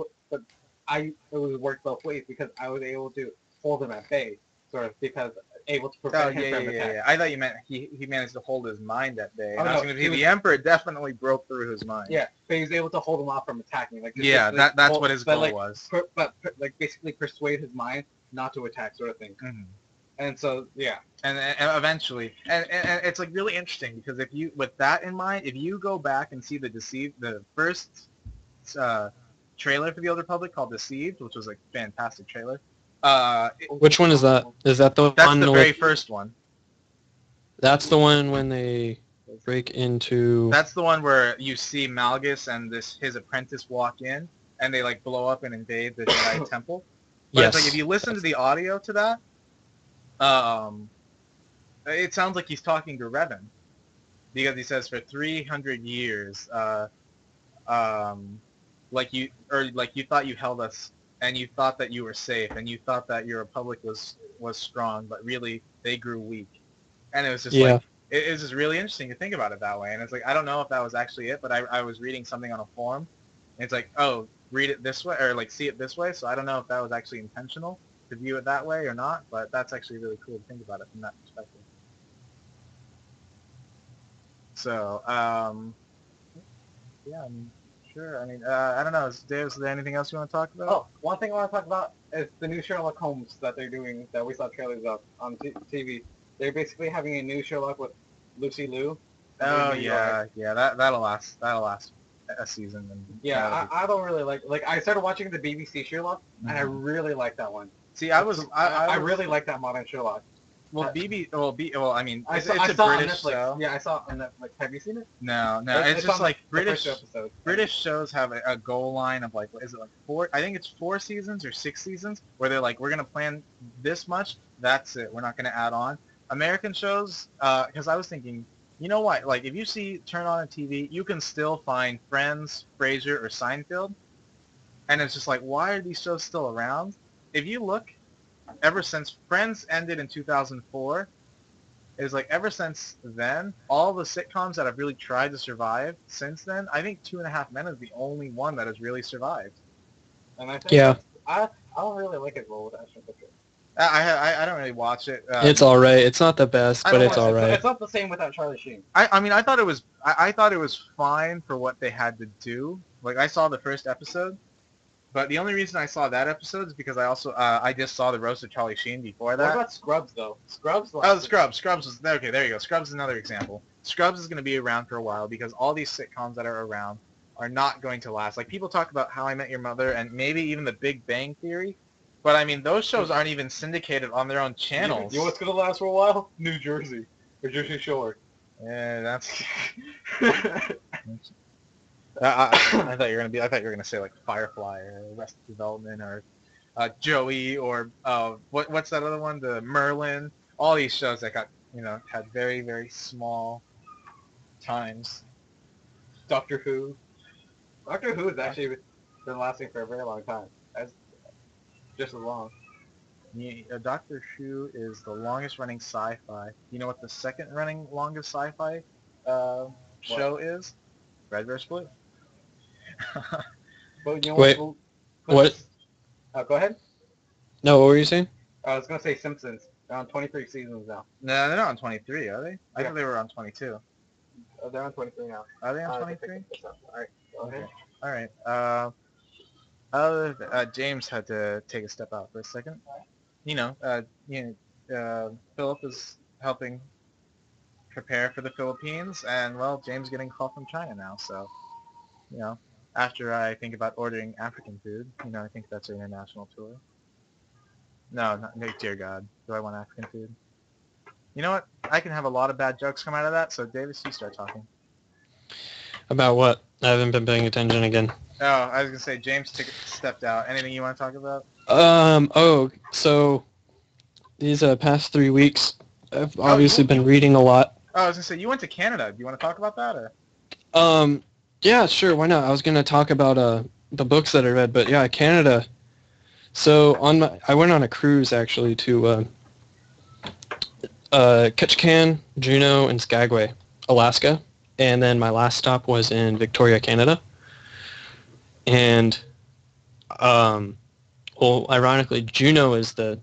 worked both ways because I was able to hold him at bay, sort of, because able to prevent him from attacking. Yeah. I thought you meant he managed to hold his mind at bay. Oh, no, The Emperor definitely broke through his mind. Yeah, but he was able to hold him off from attacking. Like that's what his goal was. But basically persuade his mind not to attack, sort of thing. Mm-hmm. And so and eventually, and it's like really interesting because if you, with that in mind, if you go back and see the first trailer for the Old Republic called Deceived, which was a fantastic trailer. Which one is that? Is that the That's one? the very first one. That's the one when they break into. That's the one where you see Malgus and his apprentice walk in, and they like blow up and invade the Jedi Temple. But Yes. it's like if you listen to the audio to that, it sounds like he's talking to Revan, because he says for 300 years, like you thought you held us, and you thought that you were safe, and you thought that your republic was strong, but really they grew weak. And it was just like, it was just really interesting to think about it that way. And it's like, I don't know if that was actually it, but I was reading something on a forum, and it's like, oh, read it this way, or like see it this way. So I don't know if that was actually intentional to view it that way or not, but that's actually really cool to think about it from that perspective. So, yeah, I'm sure. I mean, I don't know. Dave, is there anything else you want to talk about? Oh, one thing I want to talk about is the new Sherlock Holmes that they're doing, that we saw trailers of on TV. They're basically having a new Sherlock with Lucy Liu. Oh yeah, that'll last. a season. And Yeah, I don't really like I started watching the BBC Sherlock, and I really like that one. See, I really like that modern Sherlock. Well, I mean, I it's saw a on British Netflix. show. Yeah, I saw it on Netflix. Have you seen it? No, it's just on like the British first episode. British shows have a goal line of like, what is it, like 4? I think it's 4 seasons or 6 seasons where they're like, we're gonna plan this much. That's it. We're not gonna add on. American shows, because I was thinking, you know what? Like, if you turn on a TV, you can still find Friends, Frasier, or Seinfeld, and it's just like, why are these shows still around? If you look, ever since Friends ended in 2004. Is like ever since then, all the sitcoms that have really tried to survive since then, I think Two and a Half Men is the only one that has really survived. And I think I don't really like it well with Ashton Kutcher. I don't really watch it. It's all right. It's not the best, but it's all right. It's not the same without Charlie Sheen. I mean, I thought it was fine for what they had to do. Like, I saw the first episode, but the only reason I saw that episode is because I just saw the roast of Charlie Sheen before that. What about Scrubs though? Scrubs. Scrubs was okay. There you go. Scrubs is another example. Scrubs is going to be around for a while because all these sitcoms that are around are not going to last. Like, people talk about How I Met Your Mother and maybe even The Big Bang Theory, but I mean, those shows aren't even syndicated on their own channels. You know what's going to last for a while? New Jersey or Jersey Shore. Yeah, that's. I thought you were gonna say like Firefly or Arrested Development or Joey or what's that other one? The Merlin. All these shows that got had very, very small times. Doctor Who. Doctor Who has actually been lasting for a very long time. That's just as long. Yeah, Doctor Who is the longest running sci-fi. You know what the second running longest sci-fi show is? Red vs. Blue. But you know Wait, what? Go ahead. No, what were you saying? I was going to say Simpsons. They're on 23 seasons now. No, they're not on 23, are they? I thought they were on 22. They're on 23 now. Are they on 23? Alright, go ahead. Alright. James had to take a step out for a second. Philip is helping prepare for the Philippines, and, well, James getting a call from China now, so, after I think about ordering African food, I think that's an international tour. No, dear God, do I want African food? You know what? I can have a lot of bad jokes come out of that, so Davis, you start talking. About what? I haven't been paying attention again. Oh, I was going to say, James stepped out. Anything you want to talk about? So these past 3 weeks, I've obviously been reading a lot. Oh, I was going to say, you went to Canada. Do you want to talk about that? Or? Yeah, sure, why not? I was going to talk about the books that I read, but yeah, Canada. So I went on a cruise, actually, to Ketchikan, Juneau, and Skagway, Alaska. And then my last stop was in Victoria, Canada. And, ironically, Juneau is the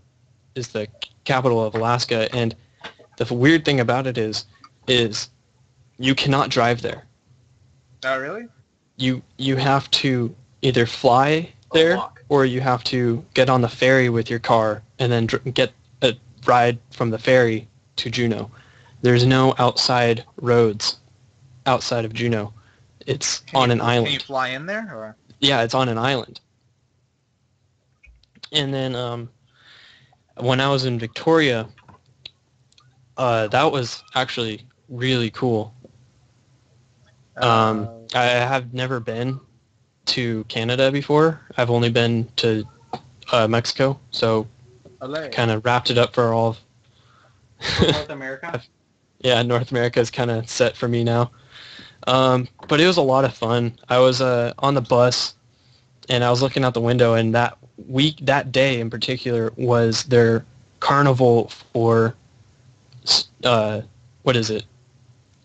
capital of Alaska, and the weird thing about it is you cannot drive there. Oh, really? You have to either fly there, or you have to get on the ferry with your car and then get a ride from the ferry to Juneau. There's no outside roads outside of Juneau. It's on an island. Can you fly in there? Or? Yeah, it's on an island. And then when I was in Victoria, that was actually really cool. I have never been to Canada before. I've only been to Mexico, so kind of wrapped it up for all of North America? Yeah, North America is kind of set for me now. But it was a lot of fun. I was on the bus, and I was looking out the window, and that day in particular was their carnival for, what is it?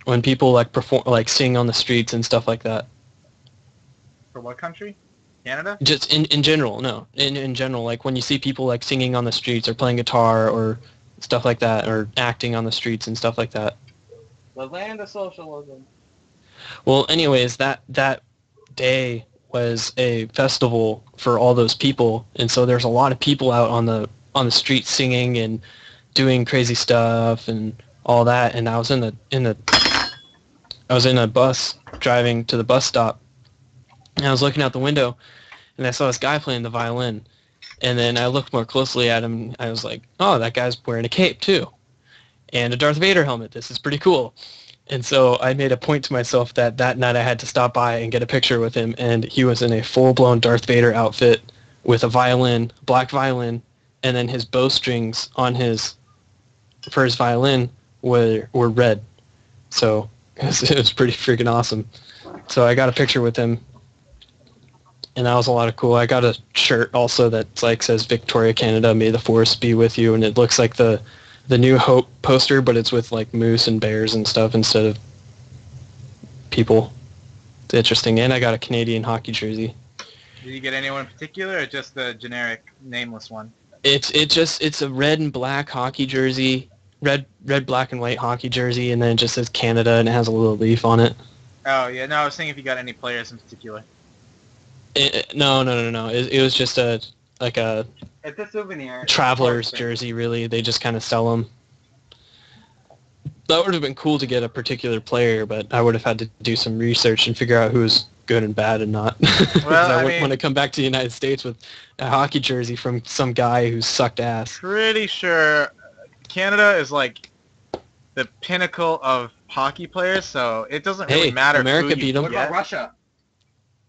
When people perform, sing on the streets and stuff like that. For what country? Canada? Just in general, no. In general, like when you see people singing on the streets or playing guitar or stuff like that, or acting on the streets and stuff like that. The land of socialism. Well, anyways, that day was a festival for all those people, and so there's a lot of people out on the street singing and doing crazy stuff and all that. And I was in a bus driving to the bus stop, And I was looking out the window, and I saw this guy playing the violin. And then I looked more closely at him. I was like, oh, that guy's wearing a cape too, and a Darth Vader helmet. This is pretty cool. And so I made a point to myself that night I had to stop by and get a picture with him, and he was in a full-blown Darth Vader outfit with a violin, black violin, and then his bowstrings on for his violin were red. So it was pretty freaking awesome. So I got a picture with him, and that was a lot of cool. I got a shirt also that like says Victoria, Canada, may the force be with you, and it looks like the New Hope poster, but it's with like moose and bears and stuff instead of people. It's interesting. And I got a Canadian hockey jersey. Did you get anyone in particular, or just the generic nameless one? It's a red and black hockey jersey, red, black and white hockey jersey, and then it just says Canada, and it has a little leaf on it. Oh yeah, no, I was thinking if you got any players in particular. No. It was just It's a souvenir. traveler's jersey, really. They just kind of sell them. That would have been cool to get a particular player, but I would have had to do some research and figure out who's good and bad and not. Well, I wouldn't want to come back to the United States with a hockey jersey from some guy who sucked ass. Pretty sure Canada is like the pinnacle of hockey players, so it doesn't really matter. America who beat them. What about Russia?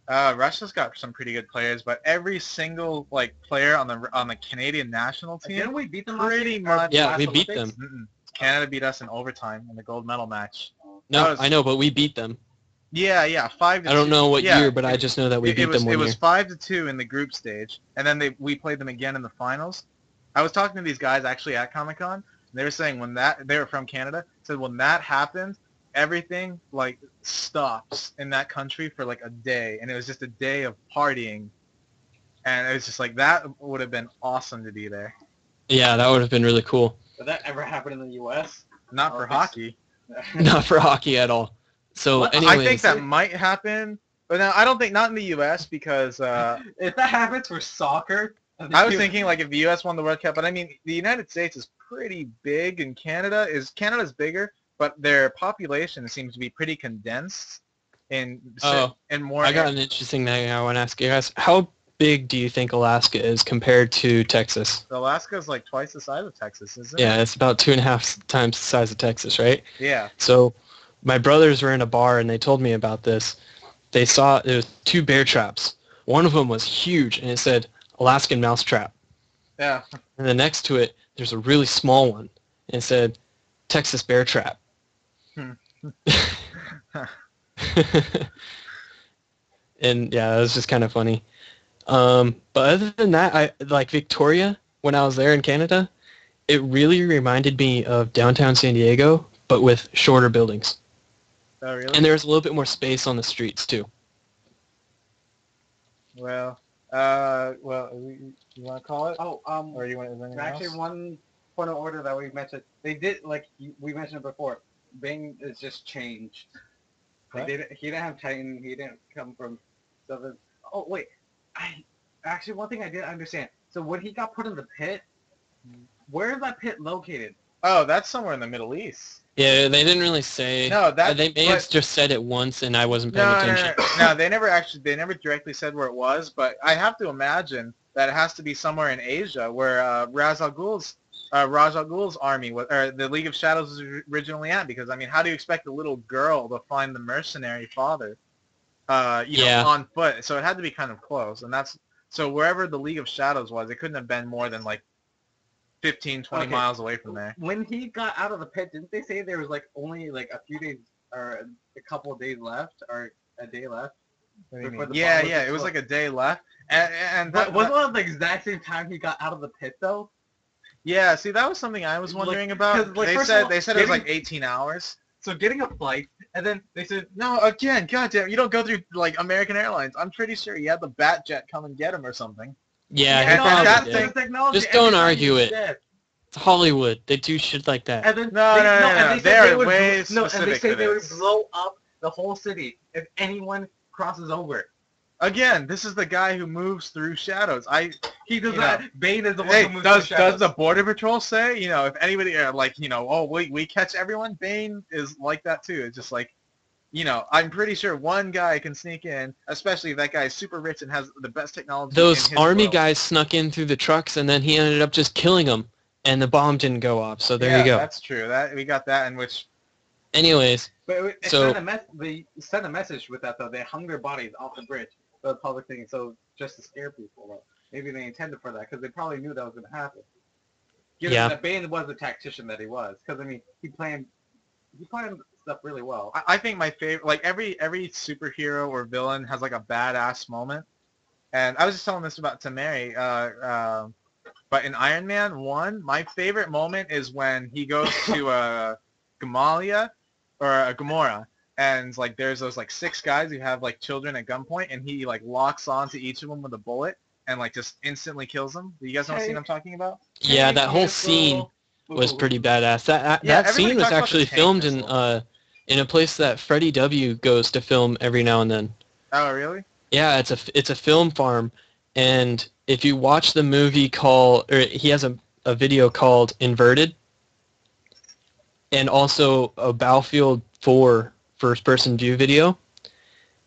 Russia's got some pretty good players, but every single like player on the Canadian national team, Didn't we beat them pretty last year? much. Yeah, Last we beat Olympics? them. Canada beat us in overtime in the gold medal match. No, I know, but we beat them. Yeah, 5-2. I don't know what yeah, year, but I just know that we beat them one It was year. 5-2 in the group stage, and then we played them again in the finals. I was talking to these guys actually at Comic-Con, and they were saying they were from Canada, said when that happened, everything like stops in that country for like a day, and it was just a day of partying, and it was just like that would have been awesome to be there. Yeah, that would have been really cool. Did that ever happen in the U.S.? Not for hockey. Not for hockey at all. So, anyways, I think that might happen, but now I don't think not in the U.S. because If that happens for soccer, I was thinking like if the U.S. won the World Cup, but I mean the United States is pretty big, and Canada's bigger, but their population seems to be pretty condensed and more. I got an interesting thing I want to ask you guys. How big do you think Alaska is compared to Texas? Alaska's like twice the size of Texas, isn't it? Yeah, it's about 2.5 times the size of Texas, right? Yeah. So my brothers were in a bar and they told me about this. They saw there was 2 bear traps. One of them was huge and it said Alaskan mouse trap. Yeah. And then next to it, there's a really small one and it said Texas bear trap. And yeah, it was just kind of funny. But other than that, I like Victoria when I was there in Canada. It really reminded me of downtown San Diego, but with shorter buildings. Oh, really? And there was a little bit more space on the streets too. Well, you want to call it? Oh, Or you want anything actually else? one point of order that we mentioned. They did, like, we mentioned it before. Bing is just changed. Like, he didn't have Titan. He didn't come from Southern. Oh, wait. Actually, one thing I didn't understand. So when he got put in the pit, where is that pit located? Oh, that's somewhere in the Middle East. Yeah, they didn't really say. No, they may have just said it once, and I wasn't paying attention. No, they never directly said where it was, but I have to imagine that it has to be somewhere in Asia where Ra's al Ghul's army was, or the League of Shadows was originally at. Because I mean, how do you expect a little girl to find the mercenary father, know, on foot? So it had to be kind of close, and so wherever the League of Shadows was, it couldn't have been more than like 15, 20 miles away from there. When he got out of the pit, didn't they say there was like only like a few days or a couple of days left or a day left? Yeah, it was like a day left. And but wasn't it the exact same time he got out of the pit though? Yeah, see, that was something I was wondering about. Like, they said it was like 18 hours. So getting a flight, and then they said, no, again, goddamn, you don't go through like American Airlines. I'm pretty sure he had the Bat Jet come and get him or something. Yeah, and that thing, technology, just don't argue it. It's Hollywood. They do shit like that. And then no. They're way specific and they say to they would this. blow up the whole city if anyone crosses over. Again, this is the guy who moves through shadows. He does that. Bane is the one Hey, who moves through shadows. does the Border Patrol say, if anybody, we catch everyone? Bane is like that too. It's just like, you know, I'm pretty sure one guy can sneak in, especially if that guy is super rich and has the best technology Those in his army world. guys snuck in through the trucks, and then he ended up just killing them, and the bomb didn't go off. So there you go. That's true. That we got that, in which. Anyways, But it So- they sent a message with that though. They hung their bodies off the bridge for the public thing, so just to scare people. Though. Maybe they intended for that because they probably knew that was going to happen. Given Yeah. that Bane was the tactician that he was, because I mean he planned stuff really well. I think my favorite, like every superhero or villain has like a badass moment, and I was just telling this to Mary. But in Iron Man 1, my favorite moment is when he goes to Gamora, and like there's those like 6 guys who have like children at gunpoint, and he like locks onto each of them with a bullet and like just instantly kills them. Do you guys know what scene I'm talking about? yeah, that whole scene was pretty badass. That everybody scene was talks about actually the tank filmed missile. in a place that Freddie W goes to film every now and then. Oh, really? Yeah, it's a film farm, and if you watch the movie he has a video called Inverted, and also a Battlefield 4 first-person view video.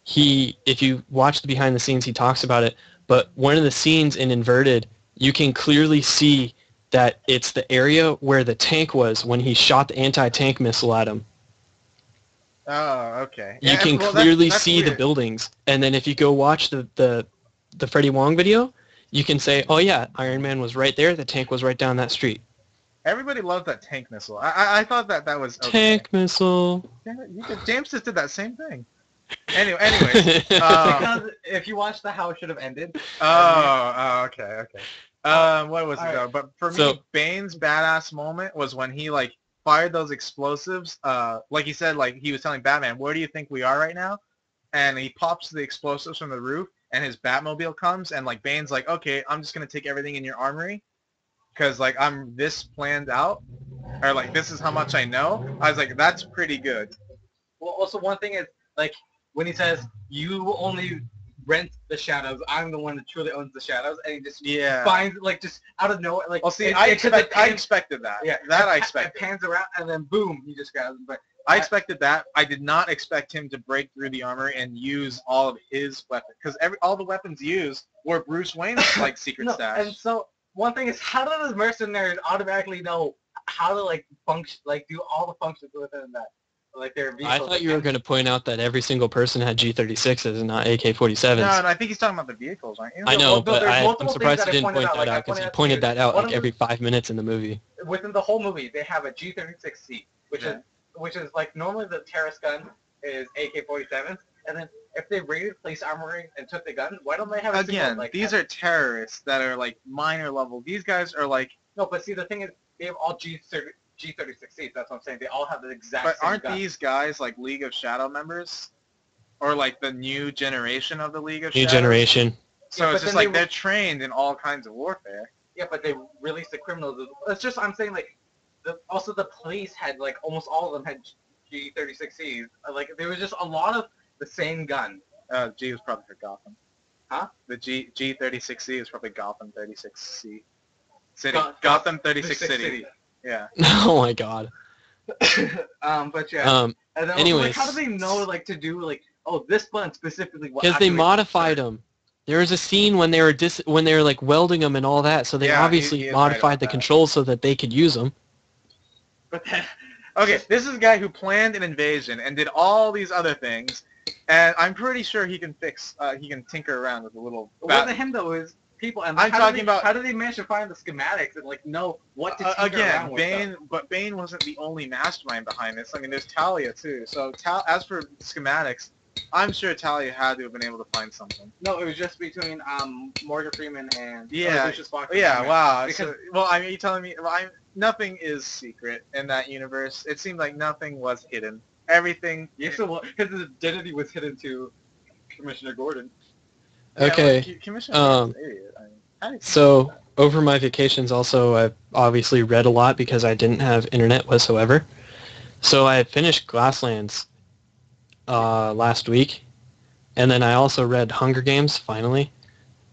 If you watch the behind the scenes, he talks about it. But one of the scenes in Inverted, you can clearly see that it's the area where the tank was when he shot the anti-tank missile at him. Oh, okay. You Yeah, can well, clearly that's see the weird. buildings. And then if you go watch the Freddie Wong video, you can say, oh yeah, Iron Man was right there, the tank was right down that street. Everybody loves that tank missile. I thought that was okay. Tank missile. Damn it, James just did that same thing. Anyways. Because if you watch the How It Should Have Ended, Okay. What was it All right. though? But for me, So- Bane's badass moment was when he like fired those explosives. Like he said, like he was telling Batman, "Where do you think we are right now?" And he pops the explosives from the roof, and his Batmobile comes, and like Bane's like, "Okay, I'm just gonna take everything in your armory, because like I'm this planned out, or like this is how much I know." I was like, "That's pretty good." well, also one thing is like when he says you only rent the shadows, I'm the one that truly owns the shadows, and he just Yeah. finds like just out of nowhere, like Well, see, it- I it- 'cause it I pans- expected that. yeah, That I it expected. pans around and then boom, he just grabs him. But I expected that. I did not expect him to break through the armor and use all of his weapons, because all the weapons used were Bruce Wayne's like secret no, stash. and so one thing is, how do those mercenaries automatically know how to like function, like do all the functions within that, like their I vehicles? thought you were going to point out that every single person had G36s and not AK-47s. No, I think he's talking about the vehicles, aren't you? I know, Well, but there's I'm multiple surprised things he that I didn't pointed point out, that like, I out, because he pointed out to pointed you. that out One like of every 5 minutes in the movie. Within the whole movie, they have a G36C, Yeah. which is like normally the terrorist gun is AK-47s, and then if they raided police armory and took the gun, why don't they have a single, Again, like these are terrorists that are like minor level. These guys are like, no, but see the thing is they have all G36Cs. That's what I'm saying. They all have the exact but same aren't gun. these guys like League of Shadow members, or like the new generation of the League of New Shadows? generation. So Yeah, it's but just then like they- they're trained in all kinds of warfare. Yeah, but they released the criminals. It's just I'm saying like also the police had like almost all of them had G36Cs. Like there was just a lot of the same gun. G was probably for Gotham. Huh? The G36C is probably Gotham 36C. City. Go- Gotham 36 36 City. Yeah. Oh my god. But yeah. And then also, anyways. like, how do they know like to do like this button specifically? What Because they activates modified it? them. There was a scene when they were when they were like welding them and all that, so they Yeah, obviously he is right modified about the that. controls so that they could use them. But then, Okay, this is a guy who planned an invasion and did all these other things, and I'm pretty sure he can he can tinker around with a little. it wasn't him though. It was people. And I'm talking about- how do they manage to find the schematics and like know what to tinker Again, around with? Stuff? but Bane wasn't the only mastermind behind this. I mean, there's Talia too. So as for schematics, I'm sure Talia had to have been able to find something. No, it was just between Morgan Freeman and Yeah. Lucius Fox. Yeah, wow. Because- So, well, I mean, you telling me? Well, nothing is secret in that universe. It seemed like nothing was hidden. Everything. Yes, so his identity was hidden to Commissioner Gordon. Yeah, Okay. well, Commissioner Gordon's an idiot. I mean, how do you So over my vacations also, I've obviously read a lot because I didn't have internet whatsoever. So I had finished Glasslands last week, and then I also read Hunger Games finally.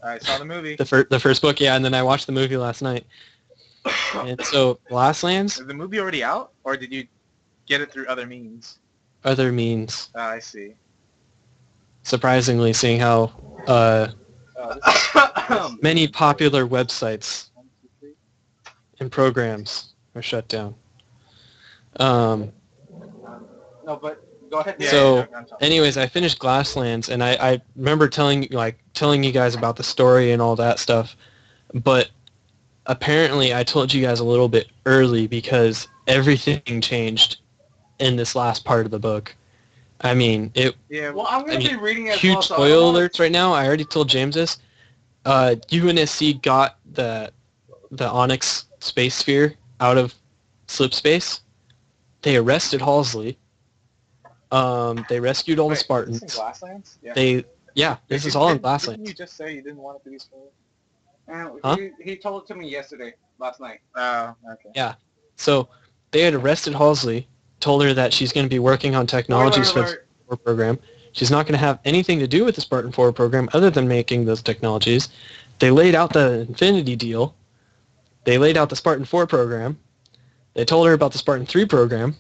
I saw the movie. The first book, yeah, and then I watched the movie last night. And so Glasslands, Is the movie already out, or did you get it through other means? other means. I see. Surprisingly, seeing how many popular websites and programs are shut down. No, but go ahead. Yeah, So, yeah, I'm sorry. anyways, I finished Glasslands, and I remember telling you guys about the story and all that stuff, but apparently I told you guys a little bit early because everything changed in this last part of the book. I mean, Yeah, Well, I'm gonna be reading as huge well. So spoiler alerts right now. I already told James this. UNSC got the Onyx space sphere out of slip space. They arrested Halsey. They rescued all the Wait, Spartans. This is in Glasslands? Yeah. This is all in Didn't Glasslands. you just say you didn't want it to be spoiled? Huh? He told it to me yesterday, last night. Oh, okay. Yeah. So they had arrested Halsey, told her that she's going to be working on technologies Spoiler for the alert. Spartan 4 program. She's not going to have anything to do with the Spartan 4 program other than making those technologies. They laid out the Infinity deal. They laid out the Spartan 4 program. They told her about the Spartan 3 program.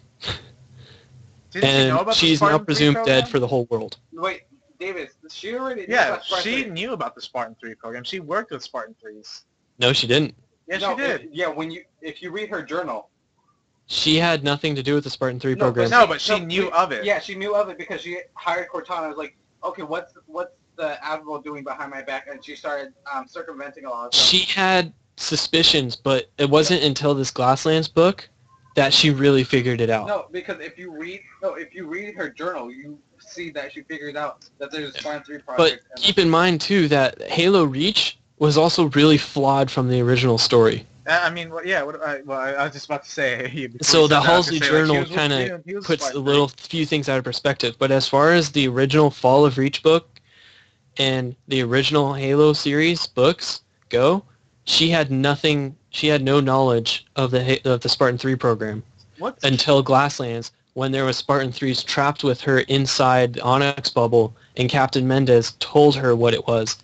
Didn't you know And about the she's now Spartan 3 presumed program? dead for the whole world. Wait, Davis, she already knew Yeah, about Spartan she 3. knew about the Spartan 3 program. She worked with Spartan 3s. No, she didn't. Yes, No, she did. if you read her journal. She had nothing to do with the Spartan 3 No, program. But she knew of it. Yeah, she knew of it because she hired Cortana. I was like, okay, what's the admiral doing behind my back? And she started circumventing a lot of stuff. She had suspicions, but it wasn't until this Glasslands book that she really figured it out. No, because if you read her journal, you see that she figured out that there's a Spartan 3 But project. keep in mind, too, that Halo Reach was also really flawed from the original story. I mean, yeah. I was just about to say. So the Halsey journal kind of puts a few things out of perspective. But as far as the original Fall of Reach book and the original Halo series books go, she had nothing. She had no knowledge of the Spartan 3 program until Glasslands, when there was Spartan 3s trapped with her inside the Onyx bubble, and Captain Mendez told her what it was,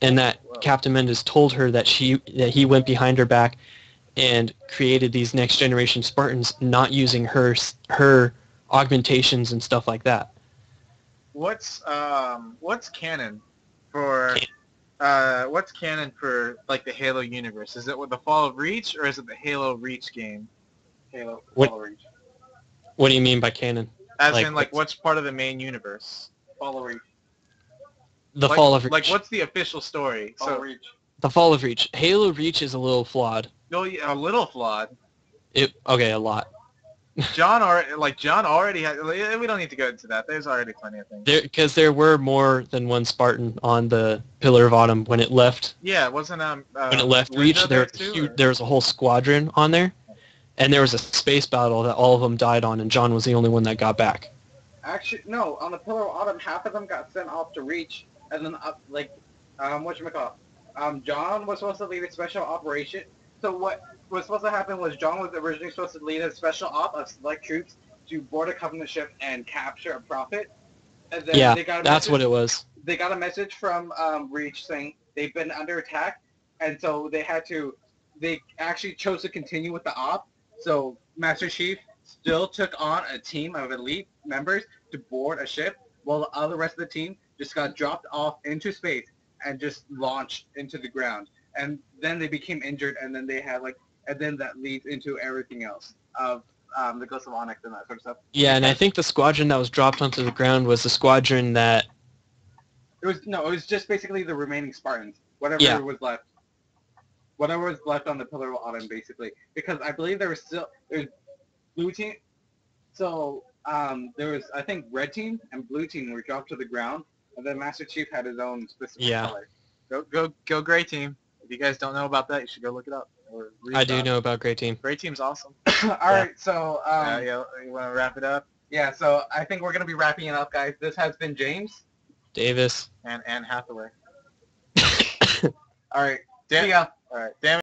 and that Captain Mendez told her that he went behind her back and created these next generation Spartans, not using her augmentations and stuff like that. What's canon for like the Halo universe? Is it with the Fall of Reach, or is it the Halo Reach game? Halo Fall of Reach. What do you mean by canon? As in, what's part of the main universe? Fall of Reach. The Fall of Reach. Like, what's the official story? Fall of Reach. The Fall of Reach. Halo Reach is a little flawed. No, yeah, a little flawed. A lot. John already had. We don't need to go into that. There's already plenty of things. Because there were more than one Spartan on the Pillar of Autumn when it left. Yeah, it wasn't when it left Reach, there was a whole squadron on there, and there was a space battle that all of them died on, and John was the only one that got back. Actually, no. On the Pillar of Autumn, half of them got sent off to Reach, and then whatchamacallit? John was supposed to lead a special operation. So what was supposed to happen was John was originally supposed to lead a special op of select troops to board a Covenant ship and capture a Prophet. And then that's what it was. They got a message from Reach saying they've been under attack, and so they actually chose to continue with the op. So Master Chief still took on a team of elite members to board a ship, while the other rest of the team just got dropped off into space and just launched into the ground. And then they became injured, and then they had and then that leads into everything else of the Ghost of Onyx and that sort of stuff. Yeah, and I think the squadron that was dropped onto the ground was the squadron that... It was just basically the remaining Spartans, whatever was left. Whatever was left on the Pillar of Autumn, basically. Because I believe there's blue team. So there was, I think, red team and blue team were dropped to the ground, and then Master Chief had his own specific color. Go Gray Team. If you guys don't know about that, you should go look it up. Or I do know about Gray Team. Gray Team's awesome. All right, so you want to wrap it up? Yeah, so I think we're gonna be wrapping it up, guys. This has been James, Davis, and Anne Hathaway. All right, see ya. All right, damn.